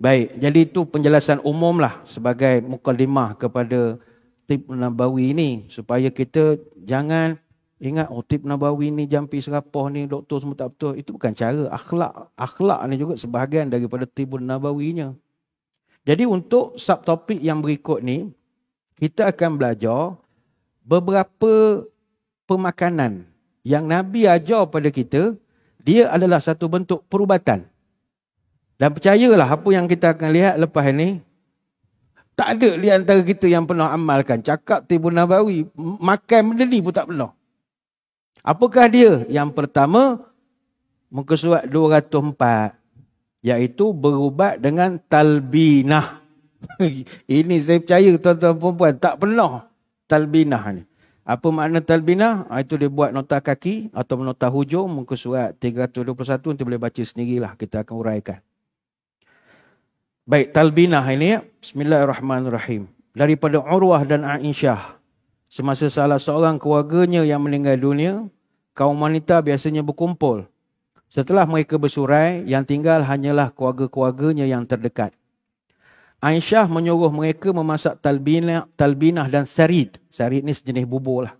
Baik, jadi itu penjelasan umum lah sebagai mukadimah kepada Tib Nabawi ini. Supaya kita jangan ingat, oh Tib Nabawi ni jampi serapah ni, doktor semua tak betul. Itu bukan cara akhlak. Akhlak ni juga sebahagian daripada Tib Nabawinya. Jadi untuk subtopik yang berikut ni, kita akan belajar beberapa pemakanan yang Nabi ajar pada kita, dia adalah satu bentuk perubatan. Dan percayalah apa yang kita akan lihat lepas ini, tak ada di antara kita yang pernah amalkan. Cakap Tibun Nabawi, makan benda ni pun tak pernah. Apakah dia? Yang pertama, muka surat 204, iaitu berubat dengan talbinah. Ini saya percaya tuan-tuan perempuan tak pernah talbinah ni. Apa makna talbinah? Itu dia buat nota kaki atau nota hujung, muka surat 321, nanti boleh baca sendirilah, kita akan uraikan. Baik, talbinah ini, bismillahirrahmanirrahim. Daripada Urwah dan Aisyah, semasa salah seorang keluarganya yang meninggal dunia, kaum wanita biasanya berkumpul. Setelah mereka bersurai, yang tinggal hanyalah keluarga-keluarganya yang terdekat. Aisyah menyuruh mereka memasak talbinah dan sarid. Sarid ni sejenis bubur lah.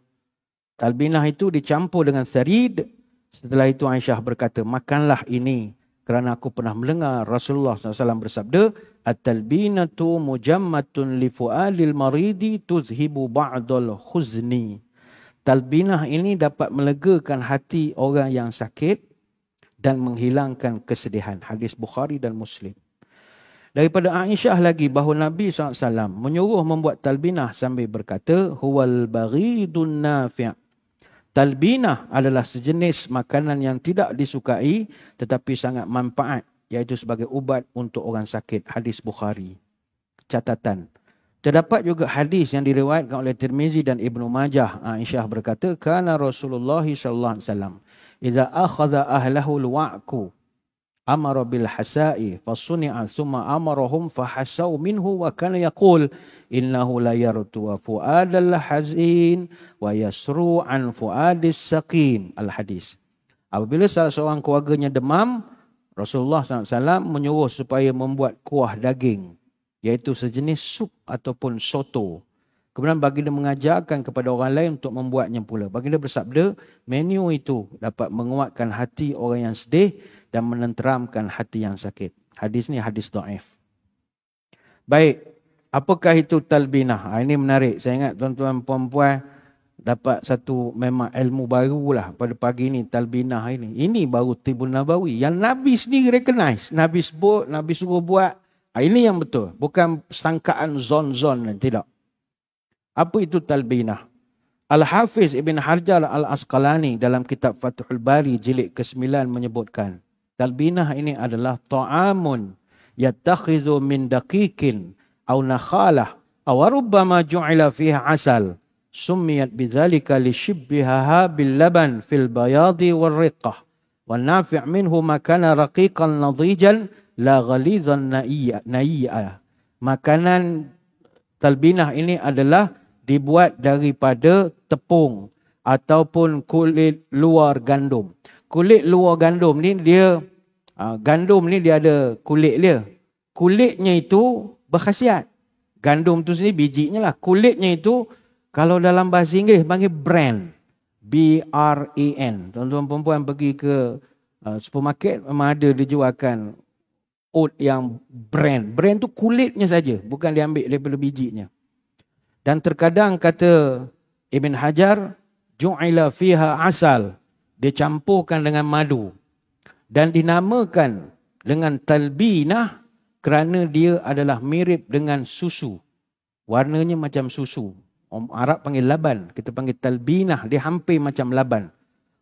Talbinah itu dicampur dengan sarid. Setelah itu Aisyah berkata, makanlah ini. Kerana aku pernah mendengar Rasulullah SAW bersabda, at-talbinatu mujammatun li fu'alil maridi tuzhibu ba'dal khuzni. Talbinah ini dapat melegakan hati orang yang sakit dan menghilangkan kesedihan. Hadis Bukhari dan Muslim. Daripada Aisyah lagi bahawa Nabi SAW menyuruh membuat talbinah sambil berkata, huwal baghidun nafi'. Talbinah adalah sejenis makanan yang tidak disukai tetapi sangat manfaat, iaitu sebagai ubat untuk orang sakit. Hadis Bukhari. Catatan. Terdapat juga hadis yang diriwayatkan oleh Tirmizi dan Ibnu Majah. Aisyah berkata, kana Rasulullah sallallahu alaihi wasallam idza akhadha ahlahu al-wa'ku amara bil hasa'i fasuni'a thumma amarahum fahasau minhu wa kana yaqul innahu la yartu wa fu'adal hazin wa yasru an fu'adis saqin. Al-hadis. Apabila salah seorang keluarganya demam, Rasulullah SAW menyuruh supaya membuat kuah daging, iaitu sejenis sup ataupun soto. Kemudian baginda mengajarkan kepada orang lain untuk membuatnya pula. Baginda bersabda, menu itu dapat menguatkan hati orang yang sedih dan menenteramkan hati yang sakit. Hadis ni hadis dhaif. Baik, apakah itu talbinah? Ini menarik. Saya ingat tuan-tuan puan-puan dapat satu memang ilmu baru lah pada pagi ni, talbinah ini. Ini baru Tibun Nabawi. Yang Nabi sendiri recognize. Nabi sebut, Nabi suruh buat. Ini yang betul. Bukan sangkaan zon-zon. Tidak. Apa itu talbinah? Al-Hafiz Ibn Hajar Al-Asqalani dalam kitab Fathul Bari jilid ke-9 menyebutkan. Talbinah ini adalah ta'amun yattakhizu min daqiqin aw nakhalah aw rubbama ju'ila fiha asal. Summiyat bidzalika lishibbihaha bil laban fil bayadi wal riqqah. Wan nafi' minhu ma kana raqiqan nadhijan la ghalizan nai'a. Makanan talbinah ini adalah dibuat daripada tepung ataupun kulit luar gandum. Kulit luar gandum ni dia gandum ni dia ada kulit dia. Kulitnya itu berkhasiat. Gandum tu sendiri bijinya lah. Kulitnya itu kalau dalam bahasa Inggeris panggil bran. B-R-A-N. Tuan-tuan perempuan pergi ke supermarket memang ada dijualkan oat yang bran. Bran tu kulitnya saja, bukan diambil daripada bijinya. Dan terkadang kata Ibn Hajar, ju'ila fiha asal. Dia campurkan dengan madu. Dan dinamakan dengan talbinah kerana dia adalah mirip dengan susu. Warnanya macam susu. Orang Arab panggil laban. Kita panggil talbinah. Dia hampir macam laban.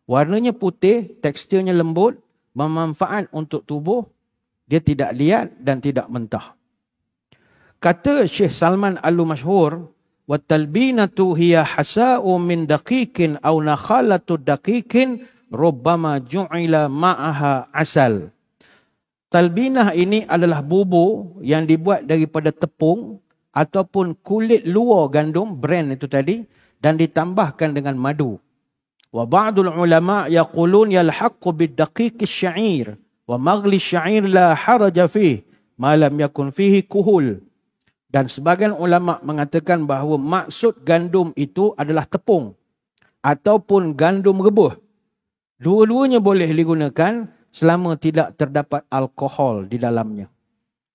Warnanya putih, teksturnya lembut, bermanfaat untuk tubuh. Dia tidak liat dan tidak mentah. Kata Syekh Salman Al-Mashhur, وَالتَّلْبِينَةُ هِيَ حَسَاءٌ مِنْ دَقِيقٍ أَوْ نَخَالَةُ دَقِيقٍ رُبَّمَا جُعِلَ مَعَهَا عَسَلٍ. Talbinah ini adalah bubur yang dibuat daripada tepung ataupun kulit luar gandum, bran itu tadi, dan ditambahkan dengan madu. Wa ba'dul ulama yaqulun yalhaqqu bid-daqiq asy-sya'ir wa maghli asy-sya'ir la haraja fihi ma lam yakun fihi kuhul. Dan sebagian ulama mengatakan bahawa maksud gandum itu adalah tepung ataupun gandum rebuh. Dua-duanya boleh digunakan selama tidak terdapat alkohol di dalamnya.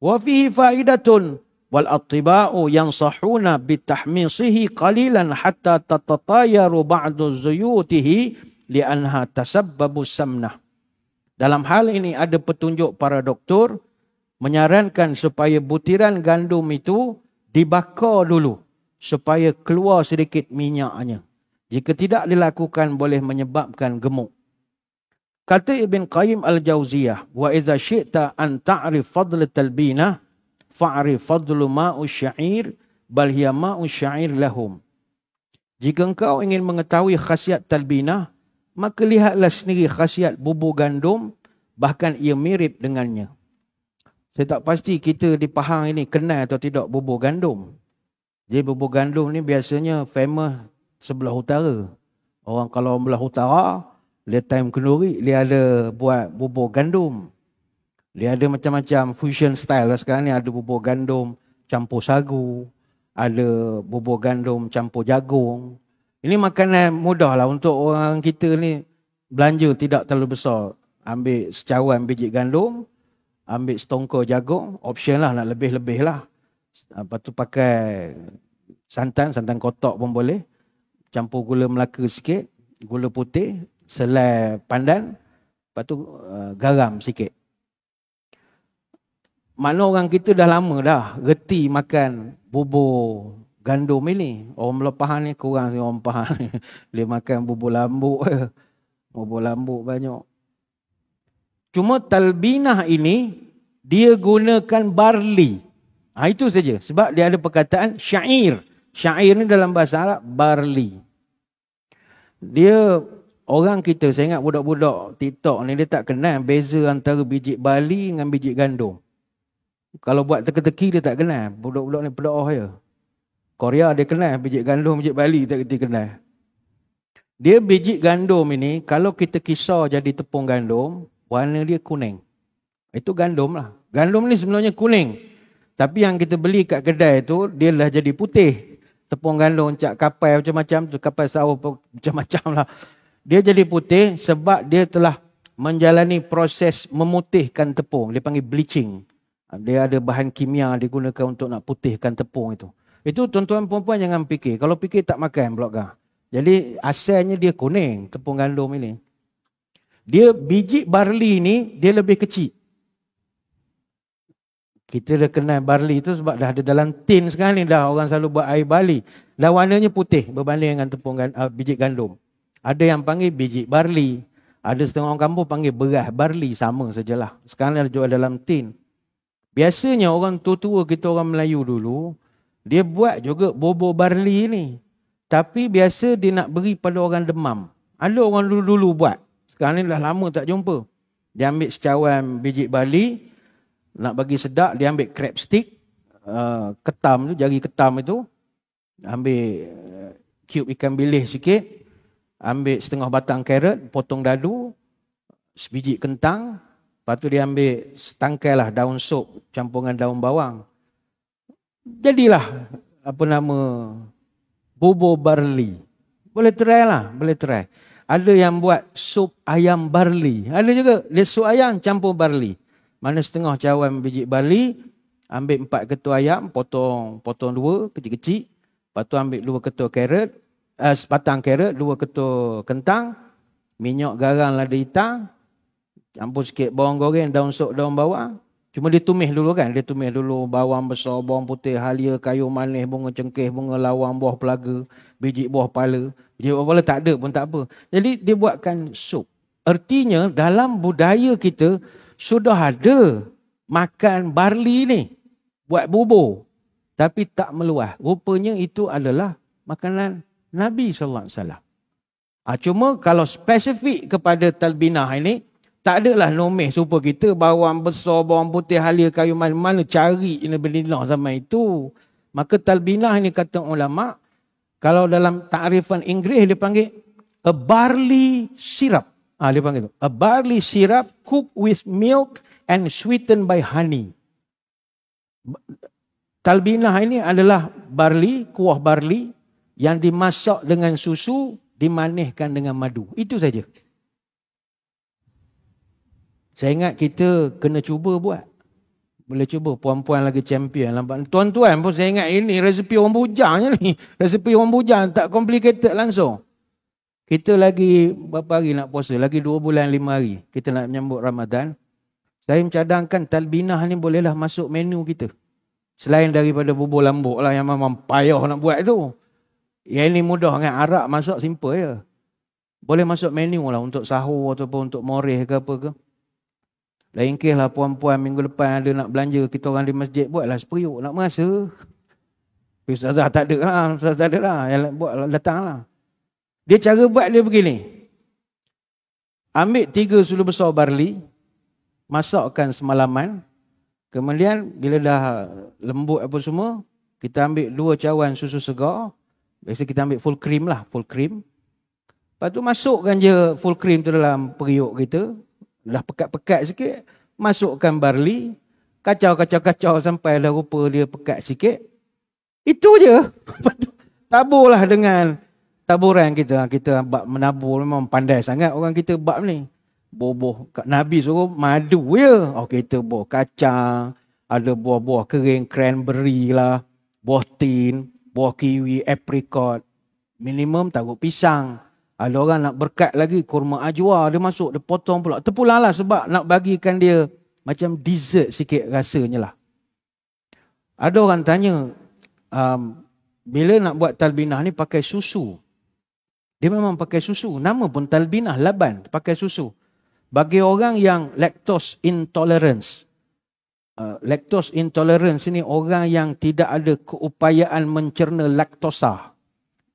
Wa fihi faidatun wal attiba'u yansahuna bitahmisihi qalilan hatta tatatayaru ba'du zuyutihi li'anha tasabbabu samnah. Dalam hal ini ada petunjuk para doktor menyarankan supaya butiran gandum itu dibakar dulu supaya keluar sedikit minyaknya. Jika tidak dilakukan boleh menyebabkan gemuk. Kata Ibn Qayyim Al-Jauziyah, wa idza syi'ta an ta'rif fadl talbinah fa'rif fadlu ma'u sya'ir bal hiya ma'u sya'ir lahum. Jika engkau ingin mengetahui khasiat talbinah, maka lihatlah sendiri khasiat bubur gandum, bahkan ia mirip dengannya. Saya tak pasti kita di Pahang ini kenal atau tidak bubur gandum. Jadi bubur gandum ni biasanya famous sebelah utara. Orang kalau belah utara, dia time kenduri, dia ada buat bubur gandum. Dia ada macam-macam fusion style lah sekarang ni. Ada bubur gandum campur sagu. Ada bubur gandum campur jagung. Ini makanan mudah lah untuk orang kita ni belanja tidak terlalu besar. Ambil secawan biji gandum, ambil setongkor jagung, option lah nak lebih-lebih lah. Lepas tu pakai santan kotak pun boleh. Campur gula Melaka sikit, gula putih, selai pandan, lepas tu garam sikit. Mana orang kita dah lama dah reti makan bubur gandum ini. Orang belah Pahang ni kurang sih orang Pahang ni. Dia makan bubur lambuk. Bubur lambuk banyak. Cuma talbinah ini dia gunakan barley. Itu saja. Sebab dia ada perkataan syair. Syair ni dalam bahasa Arab barley. Dia orang kita, saya ingat budak-budak TikTok ni dia tak kenal beza antara biji barley dengan biji gandum. Kalau buat teka-teki dia tak kenal. Budak-budak ni pedaah je. Korea dia kenal biji gandum, biji barley tak kerti kenal. Dia biji gandum ini kalau kita kisar jadi tepung gandum, warna dia kuning. Itu gandum lah. Gandum ni sebenarnya kuning. Tapi yang kita beli kat kedai tu dia dah jadi putih. Tepung gandum cak kapal macam-macam tu, kapal sawah macam-macam lah. Dia jadi putih sebab dia telah menjalani proses memutihkan tepung. Dia panggil bleaching. Dia ada bahan kimia digunakan untuk nak putihkan tepung itu. Itu tuan-tuan perempuan jangan fikir. Kalau fikir tak makan blok gah. Jadi asalnya dia kuning tepung gandum ini. Dia biji barley ni dia lebih kecil. Kita dah kenal barley tu sebab dah ada dalam tin sekarang ni dah orang selalu buat air barley. Dah warnanya putih berbanding dengan tepung biji gandum. Ada yang panggil biji barley. Ada setengah orang kampung panggil beras barley. Sama sajalah. Sekarang dah jual dalam tin. Biasanya orang tua-tua kita orang Melayu dulu, dia buat juga bubur barley ni. Tapi biasa dia nak beri pada orang demam. Ada orang dulu-dulu buat. Sekarang ni dah lama tak jumpa. Dia ambil secawan biji barley, nak bagi sedap, dia ambil crab stick, ketam tu, jari ketam itu, ambil cube ikan bilis sikit, ambil setengah batang carrot, potong dadu, sebiji kentang, lepas tu dia ambil setangkai lah daun sop, campuran daun bawang. Jadilah, bubur barley. Boleh try lah, boleh try. Ada yang buat sup ayam barley. Ada juga, dia sup ayam campur barley. Mana setengah cawan biji barley, ambil 4 ketua ayam, potong 2 kecil-kecil. Lepas tu ambil 2 ketua carrot, sebatang carrot, 2 ketua kentang, minyak, garam, lada hitam, campur sikit bawang goreng, daun sop, daun bawang. Cuma dia tumis dulu kan, dia tumis dulu bawang besar, bawang putih, halia, kayu manis, bunga cengkeh, bunga lawang, buah pelaga, biji buah pala. Biji buah pala tak ada pun tak apa. Jadi dia buatkan sup. Artinya dalam budaya kita, sudah ada makan barley ni, buat bubur, tapi tak meluas. Rupanya itu adalah makanan Nabi SAW. Cuma kalau spesifik kepada talbinah ini, tak adalah nomeh supaya kita bawang besar, bawang putih, halia, kayu manis, mana cari ini benda zaman itu. Maka talbinah ini kata ulama, kalau dalam ta'rifan Inggeris dia panggil a barley syrup. Dia panggil itu. A barley syrup cooked with milk and sweetened by honey. Talbinah ini adalah barley, kuah barley yang dimasak dengan susu, dimaniskan dengan madu. Itu saja. Saya ingat kita kena cuba buat. Boleh cuba, puan-puan lagi champion. Tuan-tuan pun saya ingat ini resepi orang bujang je ni. Resepi orang bujang, tak complicated langsung. Kita lagi berapa hari nak puasa? Lagi 2 bulan 5 hari. Kita nak menyambut Ramadan. Saya mencadangkan talbinah ni bolehlah masuk menu kita. Selain daripada bubur lambuk lah yang memang payah nak buat tu. Yang ini mudah kan. Arak masak simple je. Boleh masuk menu lah untuk sahur ataupun untuk moreh ke apa ke. Lain kes lah puan-puan minggu depan ada nak belanja. Kita orang di masjid buatlah seperiuk nak merasa. Ustazah tak ada lah. Ustazah tak ada lah. Yang buat datang lah. Dia cara buat dia begini. Ambil 3 sulu besar barley. Masakkan semalaman. Kemudian bila dah lembut apa semua. Kita ambil 2 cawan susu segar. Biasa kita ambil full cream lah. Full cream. Lepas tu masukkan je full cream tu dalam periuk kita. Dah pekat-pekat sikit. Masukkan barley. Kacau-kacau-kacau sampai dah rupa dia pekat sikit. Itu je. Taburlah dengan taburan kita. Kita bab menabur memang pandai sangat orang kita bab ni. Buah-buah. Nabi suruh madu je. Kita buah kacang. Ada buah-buah kering. Cranberry lah. Buah tin. Buah kiwi. Apricot. Minimum taruh pisang. Ada orang nak berkat lagi. Kurma ajwa. Dia masuk. Dia potong pula. Terpulang lah sebab nak bagikan dia macam dessert sikit rasanya lah. Ada orang tanya. Bila nak buat talbinah ni pakai susu. Dia memang pakai susu. Nama pun talbinah, laban, pakai susu. Bagi orang yang lactose intolerance. Lactose intolerance ini orang yang tidak ada keupayaan mencerna laktosa.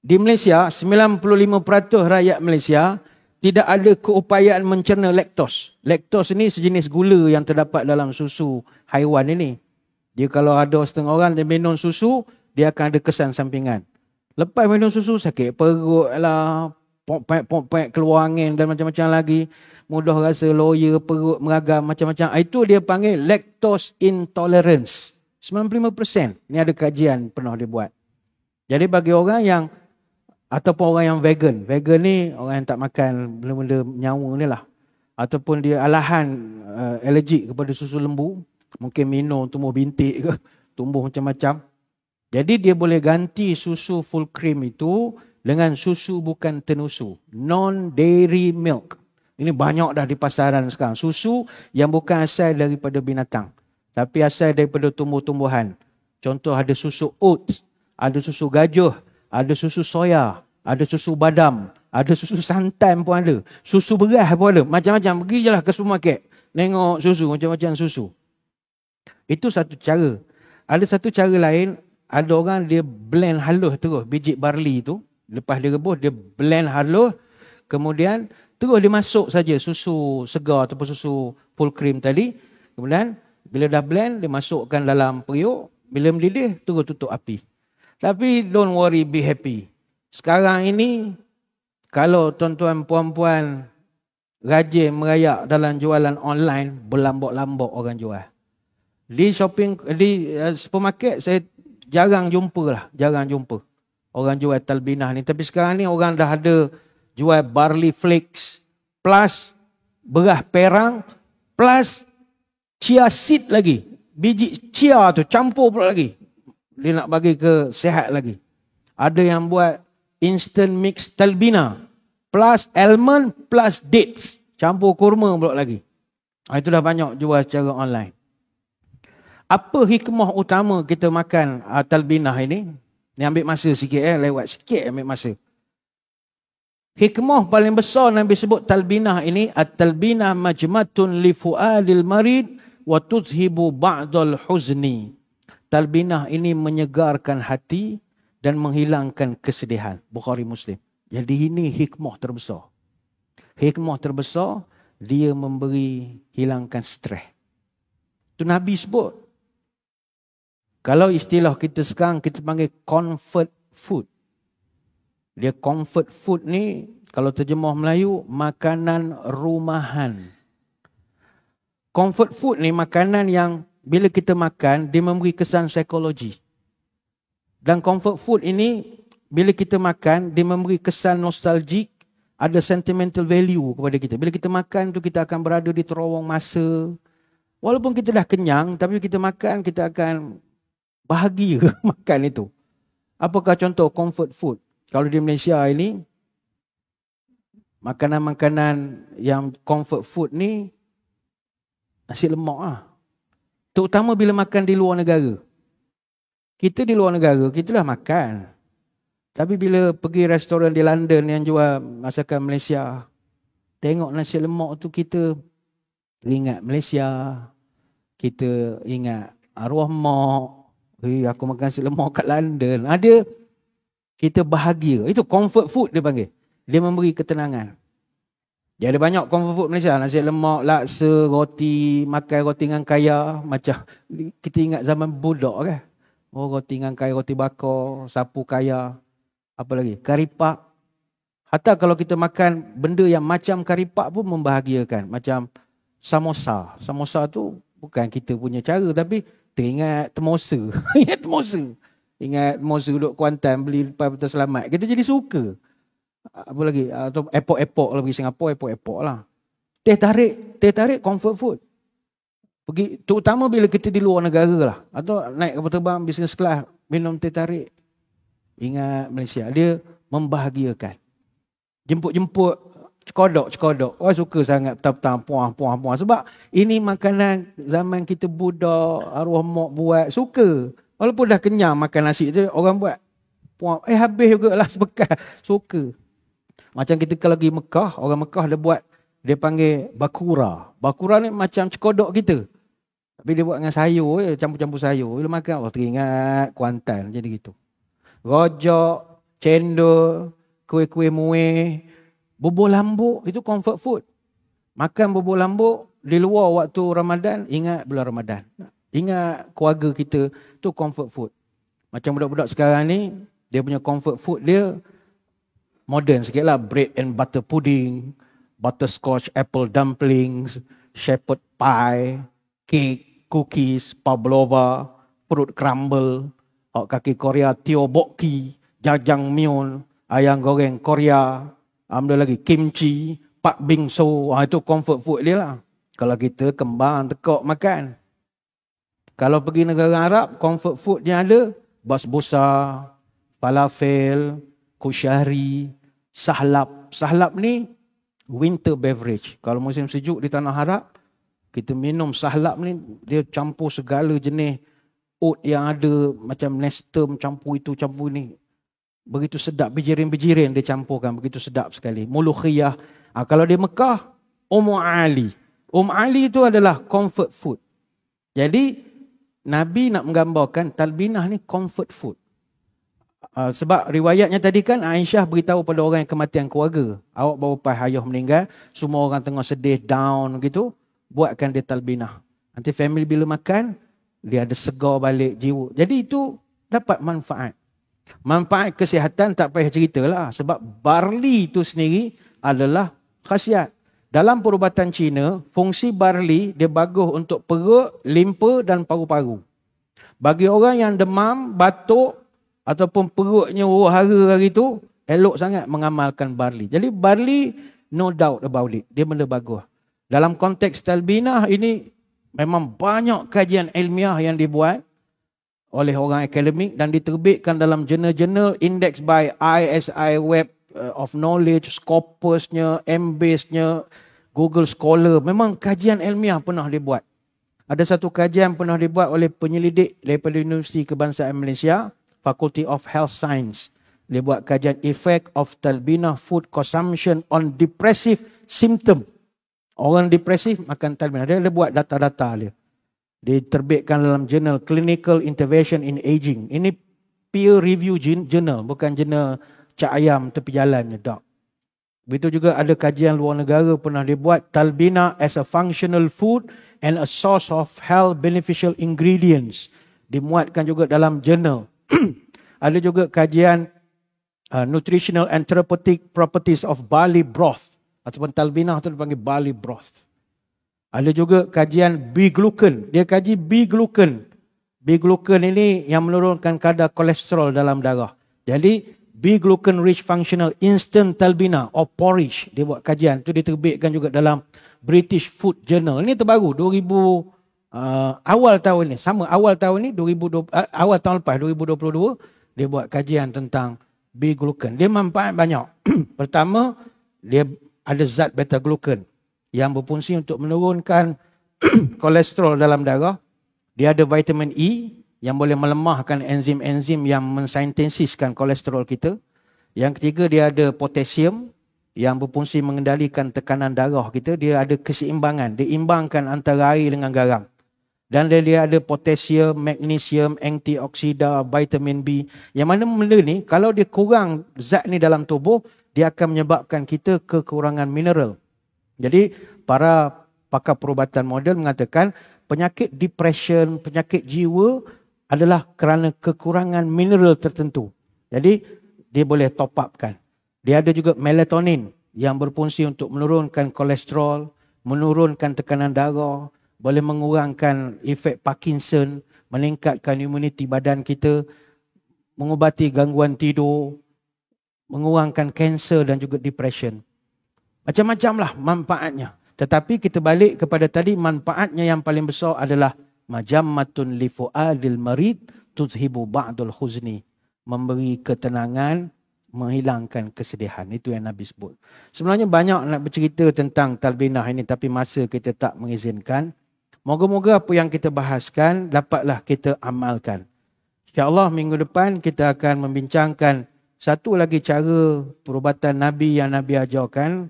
Di Malaysia, 95% rakyat Malaysia tidak ada keupayaan mencerna laktos. Laktos ini sejenis gula yang terdapat dalam susu haiwan ini. Dia kalau ada setengah orang dia minum susu, dia akan ada kesan sampingan. Lepas minum susu, sakit perut lah, pom-pek keluar angin dan macam-macam lagi. Mudah rasa loya, perut meragam, macam-macam. Itu dia panggil lactose intolerance. 95%. Ini ada kajian pernah dibuat. Jadi bagi orang yang ataupun orang yang vegan. Vegan ni orang yang tak makan benda-benda nyawa ni lah. Ataupun dia alahan allergic kepada susu lembu. Mungkin minum tumbuh bintik ke. Tumbuh macam-macam. Jadi dia boleh ganti susu full cream itu dengan susu bukan tenusu. Non-dairy milk. Ini banyak dah di pasaran sekarang. Susu yang bukan asal daripada binatang. Tapi asal daripada tumbuh-tumbuhan. Contoh ada susu oats. Ada susu gajah. Ada susu soya, ada susu badam, ada susu santan pun ada. Susu beras pun ada. Macam-macam. Pergi je lah ke supermarket. Tengok susu, macam-macam susu. Itu satu cara. Ada satu cara lain, ada orang dia blend halus terus biji barley tu. Lepas dia rebus, dia blend halus. Kemudian terus dia masuk saja susu segar ataupun susu full cream tadi. Kemudian bila dah blend, dia masukkan dalam periuk. Bila mendidih, terus tutup api. Tapi don't worry, be happy. Sekarang ini, kalau tuan-tuan puan-puan rajin merayak dalam jualan online, berlambak-lambak orang jual. Di supermarket, saya jarang jumpa orang jual talbinah ni. Tapi sekarang ni orang dah ada jual barley flakes, plus beras perang, plus chia seed lagi. Biji chia tu campur pula lagi. Dia nak bagi ke sihat lagi. Ada yang buat instant mix talbina. Plus almond plus dates. Campur kurma pula lagi. Itu dah banyak jual secara online. Apa hikmah utama kita makan talbinah ini? Ni ambil masa sikit lewat sikit ambil masa. Hikmah paling besar Nabi sebut talbinah ini. At-talbinah majmatun li fuadil marid wa tuzhibu ba'dal huzni. Talbinah ini menyegarkan hati dan menghilangkan kesedihan. Bukhari Muslim. Jadi ini hikmah terbesar. Hikmah terbesar, dia memberi hilangkan stres. Itu Nabi sebut. Kalau istilah kita sekarang, kita panggil comfort food. Dia comfort food ni, kalau terjemah Melayu, makanan rumahan. Comfort food ni makanan yang bila kita makan, dia memberi kesan psikologi. Dan comfort food ini, bila kita makan, dia memberi kesan nostalgik, ada sentimental value kepada kita. Bila kita makan tu, kita akan berada di terowong masa. Walaupun kita dah kenyang, tapi kita makan, kita akan bahagia makan itu. Apakah contoh comfort food? Kalau di Malaysia ini, makanan-makanan yang comfort food ni, nasi lemak lah. Terutama bila makan di luar negara. Kita di luar negara, kita dah makan. Tapi bila pergi restoran di London yang jual masakan Malaysia, tengok nasi lemak tu, kita ingat Malaysia. Kita ingat arwah mak. Aku makan nasi lemak kat London. Ada, kita bahagia. Itu comfort food dia panggil. Dia memberi ketenangan. Dia ada banyak comfort food Malaysia. Nasi lemak, laksa, roti, makan roti dengan kaya. Macam kita ingat zaman budak kan. Oh, roti dengan kaya, roti bakar, sapu kaya. Apa lagi? Karipak. Hatta kalau kita makan benda yang macam karipak pun membahagiakan. Macam samosa. Samosa tu bukan kita punya cara, tapi teringat temosa. Ingat temosa. Ingat temosa duduk Kuantan beli lepas Betul Selamat. Kita jadi suka. Apa lagi? Atau epok-epok lah, pergi Singapura, epok-epok lah. Teh tarik comfort food. Pergi, terutama bila kita di luar negara lah. Atau naik kapal terbang, business class, minum teh tarik. Ingat Malaysia. Dia membahagiakan. Jemput-jemput, cekodok. Oh, suka sangat petang-petang, puah. Sebab ini makanan zaman kita budak, arwah mak buat, suka. Walaupun dah kenyang makan nasi tu, orang buat puah. Habis juga lah sebekas. Suka. Macam kita kalau pergi Mekah, orang Mekah dia buat, dia panggil bakura. Bakura ni macam cekodok kita. Tapi dia buat dengan sayur, campur-campur sayur. Bila makan, teringat Kuantan. Jadi gitu. Rojak, cendol, kuih-kuih muih, bubur lambuk, itu comfort food. Makan bubur lambuk di luar waktu Ramadan, ingat bulan Ramadan. Ingat keluarga kita, tu comfort food. Macam budak-budak sekarang ni, dia punya comfort food dia modern sikit lah. Bread and butter pudding, butterscotch apple dumplings, shepherd pie, cake, cookies, pavlova, fruit crumble, kaki Korea, tteokbokki. jajangmyeon, ayam goreng Korea, ada lagi kimchi, pak bingsu, itu comfort food dia lah. Kalau kita kembang tekok makan. Kalau pergi negara Arab, comfort food yang ada basbosa, falafel, kusyari, sahlap. Sahlap ni winter beverage. Kalau musim sejuk di tanah Arab, kita minum sahlap ni, dia campur segala jenis oat yang ada, macam nestem, campur itu, campur ni. Begitu sedap, bijirin-bijirin dia campurkan, begitu sedap sekali. Mulukhiyah. Kalau di Mekah, Ali. Ali itu adalah comfort food. Jadi, Nabi nak menggambarkan talbinah ni comfort food. Sebab riwayatnya tadi kan Aisyah beritahu pada orang yang kematian keluarga. Awak baru lepas ayah meninggal, semua orang tengah sedih, down gitu, buatkan dia talbinah. Nanti family bila makan, dia ada segar balik jiwa. Jadi itu dapat manfaat. Manfaat kesihatan tak payah ceritalah. Sebab barley itu sendiri adalah khasiat. Dalam perubatan Cina, fungsi barley dia bagus untuk perut, limpa dan paru-paru. Bagi orang yang demam, batuk ataupun perutnya huru-hara hari itu, elok sangat mengamalkan barley. Jadi barley, no doubt about it. Dia benda bagus. Dalam konteks talbinah ini, memang banyak kajian ilmiah yang dibuat oleh orang akademik dan diterbitkan dalam jurnal-jurnal index by ISI Web of Knowledge, Scopusnya, Embase-nya, Google Scholar. Memang kajian ilmiah pernah dibuat. Ada satu kajian pernah dibuat oleh penyelidik daripada Universiti Kebangsaan Malaysia, Faculty of Health Science. Dia buat kajian effect of talbinah food consumption on depressive symptom. Orang depresif makan talbinah. Dia buat data-data dia. Diterbitkan dalam jurnal Clinical Intervention in Aging. Ini peer review journal, bukan jurnal cak ayam tepi jalan. Tak. Begitu juga ada kajian luar negara pernah dibuat talbinah as a functional food and a source of health beneficial ingredients. Dimuatkan juga dalam jurnal. Ada juga kajian nutritional and therapeutic properties of barley broth. Ataupun talbinah itu dipanggil barley broth. Ada juga kajian B-glucan. Dia kaji B-glucan. B-glucan ini yang menurunkan kadar kolesterol dalam darah. Jadi B-glucan rich functional instant talbinah or porridge. Dia buat kajian. Itu diterbitkan juga dalam British Food Journal. Ini terbaru 2000 awal tahun ni. Sama awal tahun ni 2020, awal tahun lepas 2022 dia buat kajian tentang B-glucan. Dia manfaat banyak. Pertama, dia ada zat beta-glucan yang berfungsi untuk menurunkan kolesterol dalam darah. Dia ada vitamin E yang boleh melemahkan enzim-enzim yang mensintesiskan kolesterol kita. Yang ketiga, dia ada potasium yang berfungsi mengendalikan tekanan darah kita. Dia ada keseimbangan. Dia imbangkan antara air dengan garam. Dan dia ada potasium, magnesium, antioksida, vitamin B. Yang mana benda ni, kalau dia kurang zat ni dalam tubuh, dia akan menyebabkan kita kekurangan mineral. Jadi, para pakar perubatan moden mengatakan penyakit depression, penyakit jiwa adalah kerana kekurangan mineral tertentu. Jadi, dia boleh top upkan. Dia ada juga melatonin yang berfungsi untuk menurunkan kolesterol, menurunkan tekanan darah, boleh mengurangkan efek Parkinson, meningkatkan imuniti badan kita, mengubati gangguan tidur, mengurangkan kanser dan juga depression. Macam-macam lah manfaatnya. Tetapi kita balik kepada tadi, manfaatnya yang paling besar adalah majammatun li fuadil marid tuzhibu ba'dul khuzni. Memberi ketenangan, menghilangkan kesedihan. Itu yang Nabi sebut. Sebenarnya banyak nak bercerita tentang talbinah ini, tapi masa kita tak mengizinkan. Moga-moga apa yang kita bahaskan dapatlah kita amalkan. InsyaAllah minggu depan kita akan membincangkan satu lagi cara perubatan Nabi yang Nabi ajarkan,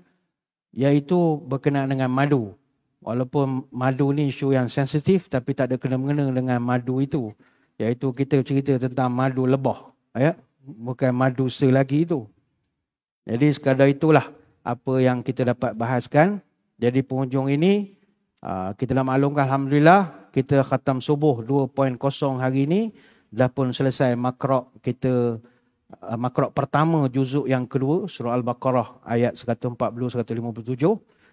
iaitu berkenaan dengan madu. Walaupun madu ni isu yang sensitif, tapi tak ada kena-mengena dengan madu itu. Iaitu kita cerita tentang madu lebah. Ya? Bukan madu selagi itu. Jadi sekadar itulah apa yang kita dapat bahaskan. Jadi penghujung ini, kita dah maklumkan Alhamdulillah, kita khatam subuh 2.0 hari ini. Dah pun selesai makrok kita, makrok pertama juzuk yang kedua, surah Al-Baqarah ayat 140-157.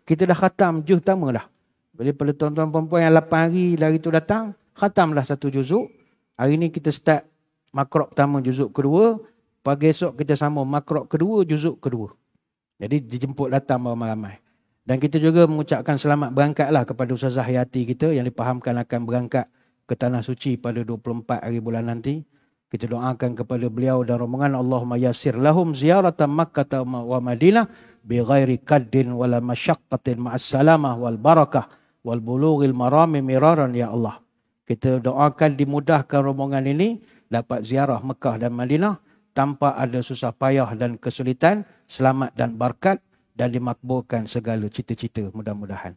Kita dah khatam juz pertama dah. Jadi pada tuan-tuan perempuan yang 8 hari dari itu datang, khatamlah satu juzuk. Hari ini kita start makrok pertama juzuk kedua. Pagi esok kita sambung makrok kedua, juzuk kedua. Jadi dijemput datang ramai-ramai. Dan kita juga mengucapkan selamat berangkatlah kepada Ustazah Hayati kita yang dipahamkan akan berangkat ke Tanah Suci pada 24 hari bulan nanti. Kita doakan kepada beliau dan rombongan, Allahumma yassir lahum ziyaratan Makkah wa Madinah bi ghairi kaddin wala masyaqqatin ma'as salamah wal barakah wal bulughil marami miraran ya Allah. Kita doakan dimudahkan rombongan ini dapat ziarah Mekah dan Madinah tanpa ada susah payah dan kesulitan, selamat dan berkat, dan dimakbulkan segala cita-cita mudah-mudahan.